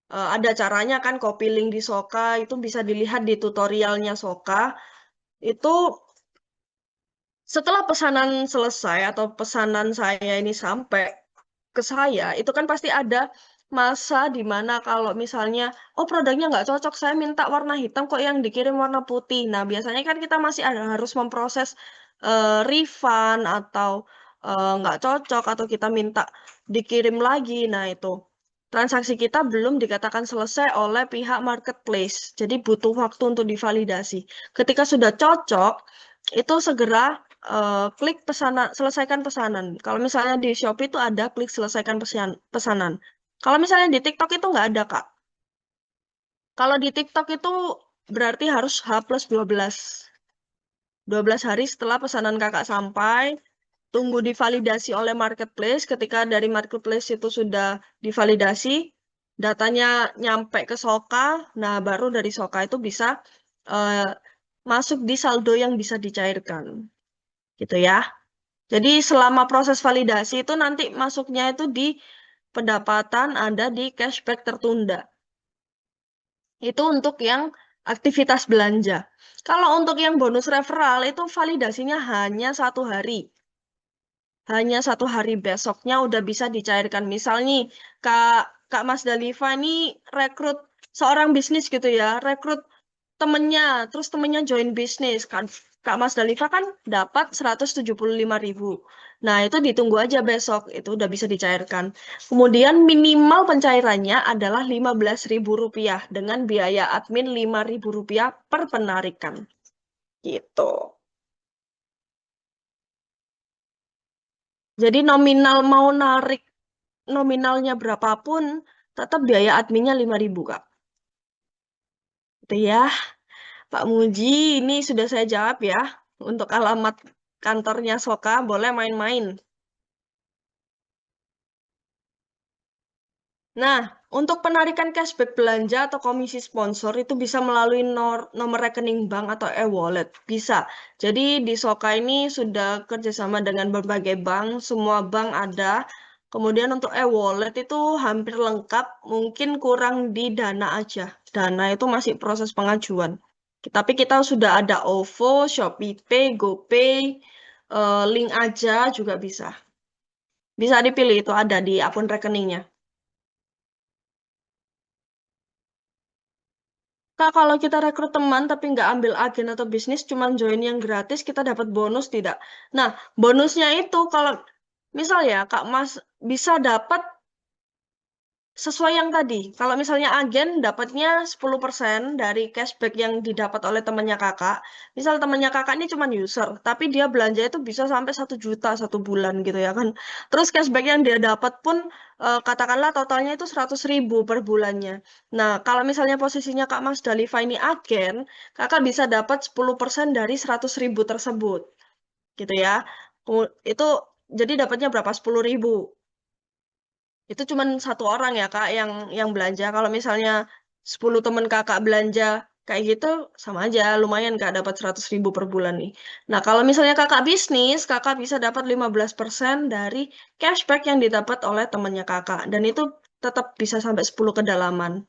ada caranya kan copy link di Soka, itu bisa dilihat di tutorialnya Soka. Itu setelah pesanan selesai atau pesanan saya ini sampai ke saya, itu kan pasti ada masa di mana kalau misalnya, oh produknya nggak cocok, saya minta warna hitam kok yang dikirim warna putih. Nah, biasanya kan kita masih harus memproses refund atau nggak cocok atau kita minta dikirim lagi. Nah, itu transaksi kita belum dikatakan selesai oleh pihak marketplace. Jadi butuh waktu untuk divalidasi. Ketika sudah cocok, itu segera klik pesanan, selesaikan pesanan. Kalau misalnya di Shopee itu ada klik selesaikan pesanan. Kalau misalnya di TikTok itu nggak ada, Kak. Kalau di TikTok itu berarti harus H+12. 12 hari setelah pesanan Kakak sampai, tunggu divalidasi oleh marketplace. Ketika dari marketplace itu sudah divalidasi, datanya nyampe ke Soka, nah baru dari Soka itu bisa eh, masuk di saldo yang bisa dicairkan. Gitu ya. Jadi selama proses validasi itu nanti masuknya itu di pendapatan ada di cashback tertunda. Itu untuk yang aktivitas belanja. Kalau untuk yang bonus referral itu validasinya hanya 1 hari. Hanya 1 hari besoknya udah bisa dicairkan. Misalnya Kak, Kak Mas Daliva ini rekrut seorang bisnis gitu ya, rekrut temennya, terus temennya join bisnis kan. Kak Mas Daliva kan dapat 175.000. Nah, itu ditunggu aja besok, itu udah bisa dicairkan. Kemudian minimal pencairannya adalah Rp15.000 dengan biaya admin Rp5.000 per penarikan. Gitu. Jadi nominal mau narik nominalnya berapapun, tetap biaya adminnya 5.000, Kak. Itu ya. Pak Muji, ini sudah saya jawab ya. Untuk alamat kantornya Soka, boleh main-main. Nah, untuk penarikan cashback belanja atau komisi sponsor itu bisa melalui nomor rekening bank atau e-wallet. Bisa. Jadi di Soka ini sudah kerjasama dengan berbagai bank, semua bank ada. Kemudian untuk e-wallet itu hampir lengkap, mungkin kurang di Dana aja. Dana itu masih proses pengajuan. Tapi kita sudah ada OVO, ShopeePay, GoPay, link aja juga bisa. Bisa dipilih itu ada di akun rekeningnya. Kak, kalau kita rekrut teman tapi nggak ambil agen atau bisnis, cuman join yang gratis, kita dapat bonus tidak? Nah, bonusnya itu kalau misal ya Kak Mas bisa dapat Sesuai yang tadi, kalau misalnya agen dapatnya 10% dari cashback yang didapat oleh temannya kakak. Misal temannya kakak ini cuma user, tapi dia belanja itu bisa sampai 1 juta 1 bulan gitu ya kan. Terus cashback yang dia dapat pun katakanlah totalnya itu 100.000 per bulannya. Nah, kalau misalnya posisinya Kak Mas Dalifa ini agen, kakak bisa dapat 10% dari 100.000 tersebut gitu ya. Itu jadi dapatnya berapa? 10.000. Itu cuma satu orang ya Kak yang belanja. Kalau misalnya 10 teman Kakak belanja kayak gitu sama aja lumayan Kak dapat 100.000 per bulan nih. Nah, kalau misalnya Kakak bisnis, Kakak bisa dapat 15% dari cashback yang didapat oleh temannya Kakak dan itu tetap bisa sampai 10 kedalaman.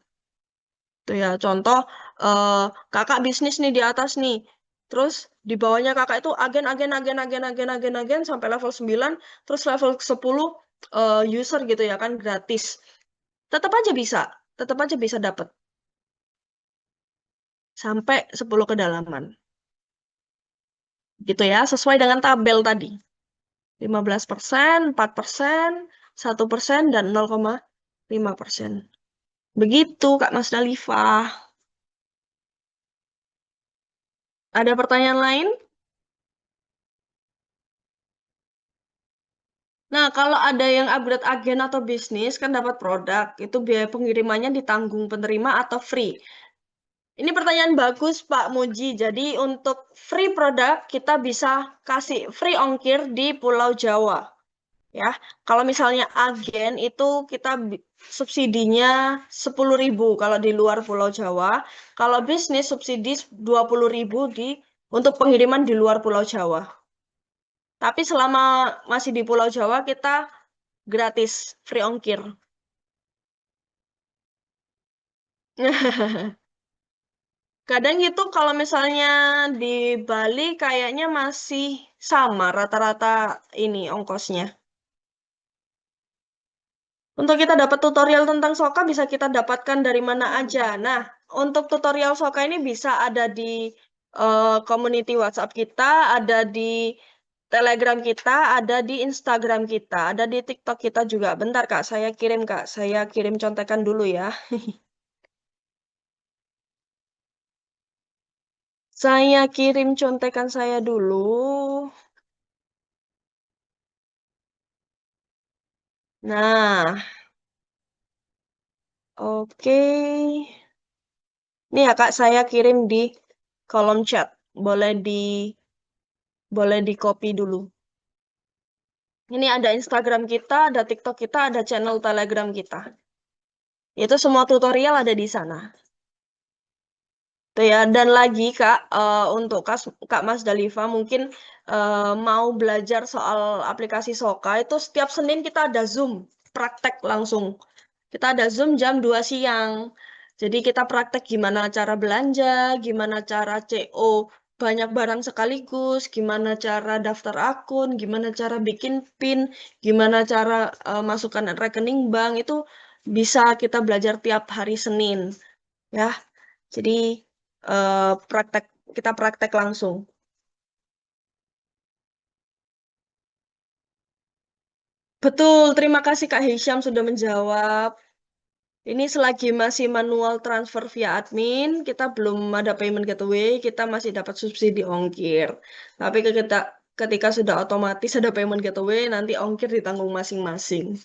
Tuh ya, contoh eh, Kakak bisnis nih di atas nih. Terus di bawahnya Kakak itu agen sampai level 9, terus level 10 user gitu ya kan gratis. Tetap aja bisa, tetap aja bisa dapat sampai 10 kedalaman. Gitu ya, sesuai dengan tabel tadi. 15%, 4%, 1%, dan 0,5%. Begitu, Kak Mas Dalifah. Ada pertanyaan lain? Nah, kalau ada yang upgrade agen atau bisnis, kan dapat produk. Itu biaya pengirimannya ditanggung penerima atau free? Ini pertanyaan bagus, Pak Muji. Jadi, untuk free produk, kita bisa kasih free ongkir di Pulau Jawa. Ya, kalau misalnya agen itu kita subsidinya 10.000 kalau di luar Pulau Jawa. Kalau bisnis subsidi 20.000 untuk pengiriman di luar Pulau Jawa. Tapi selama masih di Pulau Jawa kita gratis, free ongkir. Kadang itu kalau misalnya di Bali kayaknya masih sama rata-rata ini ongkosnya. Untuk kita dapat tutorial tentang Soka bisa kita dapatkan dari mana aja. Nah, untuk tutorial Soka ini bisa ada di community WhatsApp kita, ada di Telegram kita, ada di Instagram kita, ada di TikTok kita juga. Bentar Kak, saya kirim Kak. Saya kirim contekan dulu ya. Saya kirim contekan saya dulu. Nah, oke. Ini ya Kak, saya kirim di kolom chat. Boleh di copy dulu. Ini ada Instagram kita, ada TikTok kita, ada channel Telegram kita. Itu semua tutorial ada di sana. Tuh ya, dan lagi Kak, untuk Kak Mas Dalifa mungkin mau belajar soal aplikasi Soka itu setiap Senin kita ada Zoom, praktek langsung. Kita ada Zoom jam 2 siang. Jadi kita praktek gimana cara belanja, gimana cara CO banyak barang sekaligus, gimana cara daftar akun, gimana cara bikin PIN, gimana cara masukkan rekening bank itu bisa kita belajar tiap hari Senin ya. Jadi praktek kita praktek langsung. Betul, terima kasih Kak Hisham sudah menjawab. Ini selagi masih manual transfer via admin, kita belum ada payment gateway, kita masih dapat subsidi ongkir. Tapi ketika sudah otomatis ada payment gateway, nanti ongkir ditanggung masing-masing.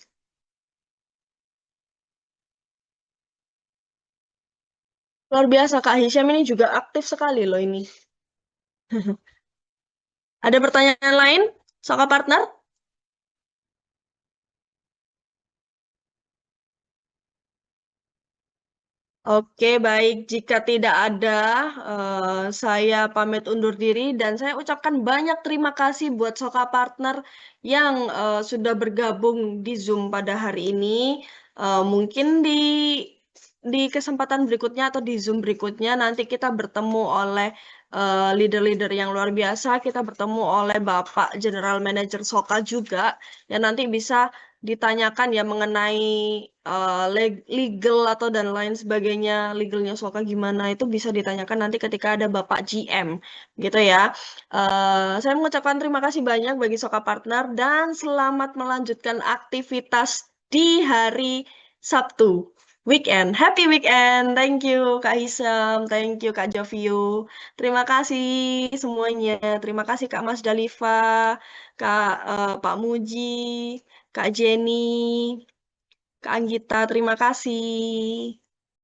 Luar biasa, Kak Hisham ini juga aktif sekali loh ini. Ada pertanyaan lain, Soka Partner? Oke, baik. Jika tidak ada, saya pamit undur diri dan saya ucapkan banyak terima kasih buat Soka Partner yang sudah bergabung di Zoom pada hari ini. Mungkin di kesempatan berikutnya atau di Zoom berikutnya nanti kita bertemu oleh leader-leader yang luar biasa. Kita bertemu oleh Bapak General Manager Soka juga yang nanti bisa ditanyakan ya mengenai legal atau dan lain sebagainya, legalnya Soka gimana itu bisa ditanyakan nanti ketika ada Bapak GM gitu ya. Saya mengucapkan terima kasih banyak bagi Soka Partner dan selamat melanjutkan aktivitas di hari Sabtu. Weekend. Happy weekend. Thank you Kak Hisam, thank you Kak Jovio. Terima kasih semuanya. Terima kasih Kak Mas Dalifa, Pak Muji, Kak Jenny, Kak Anggita. Terima kasih.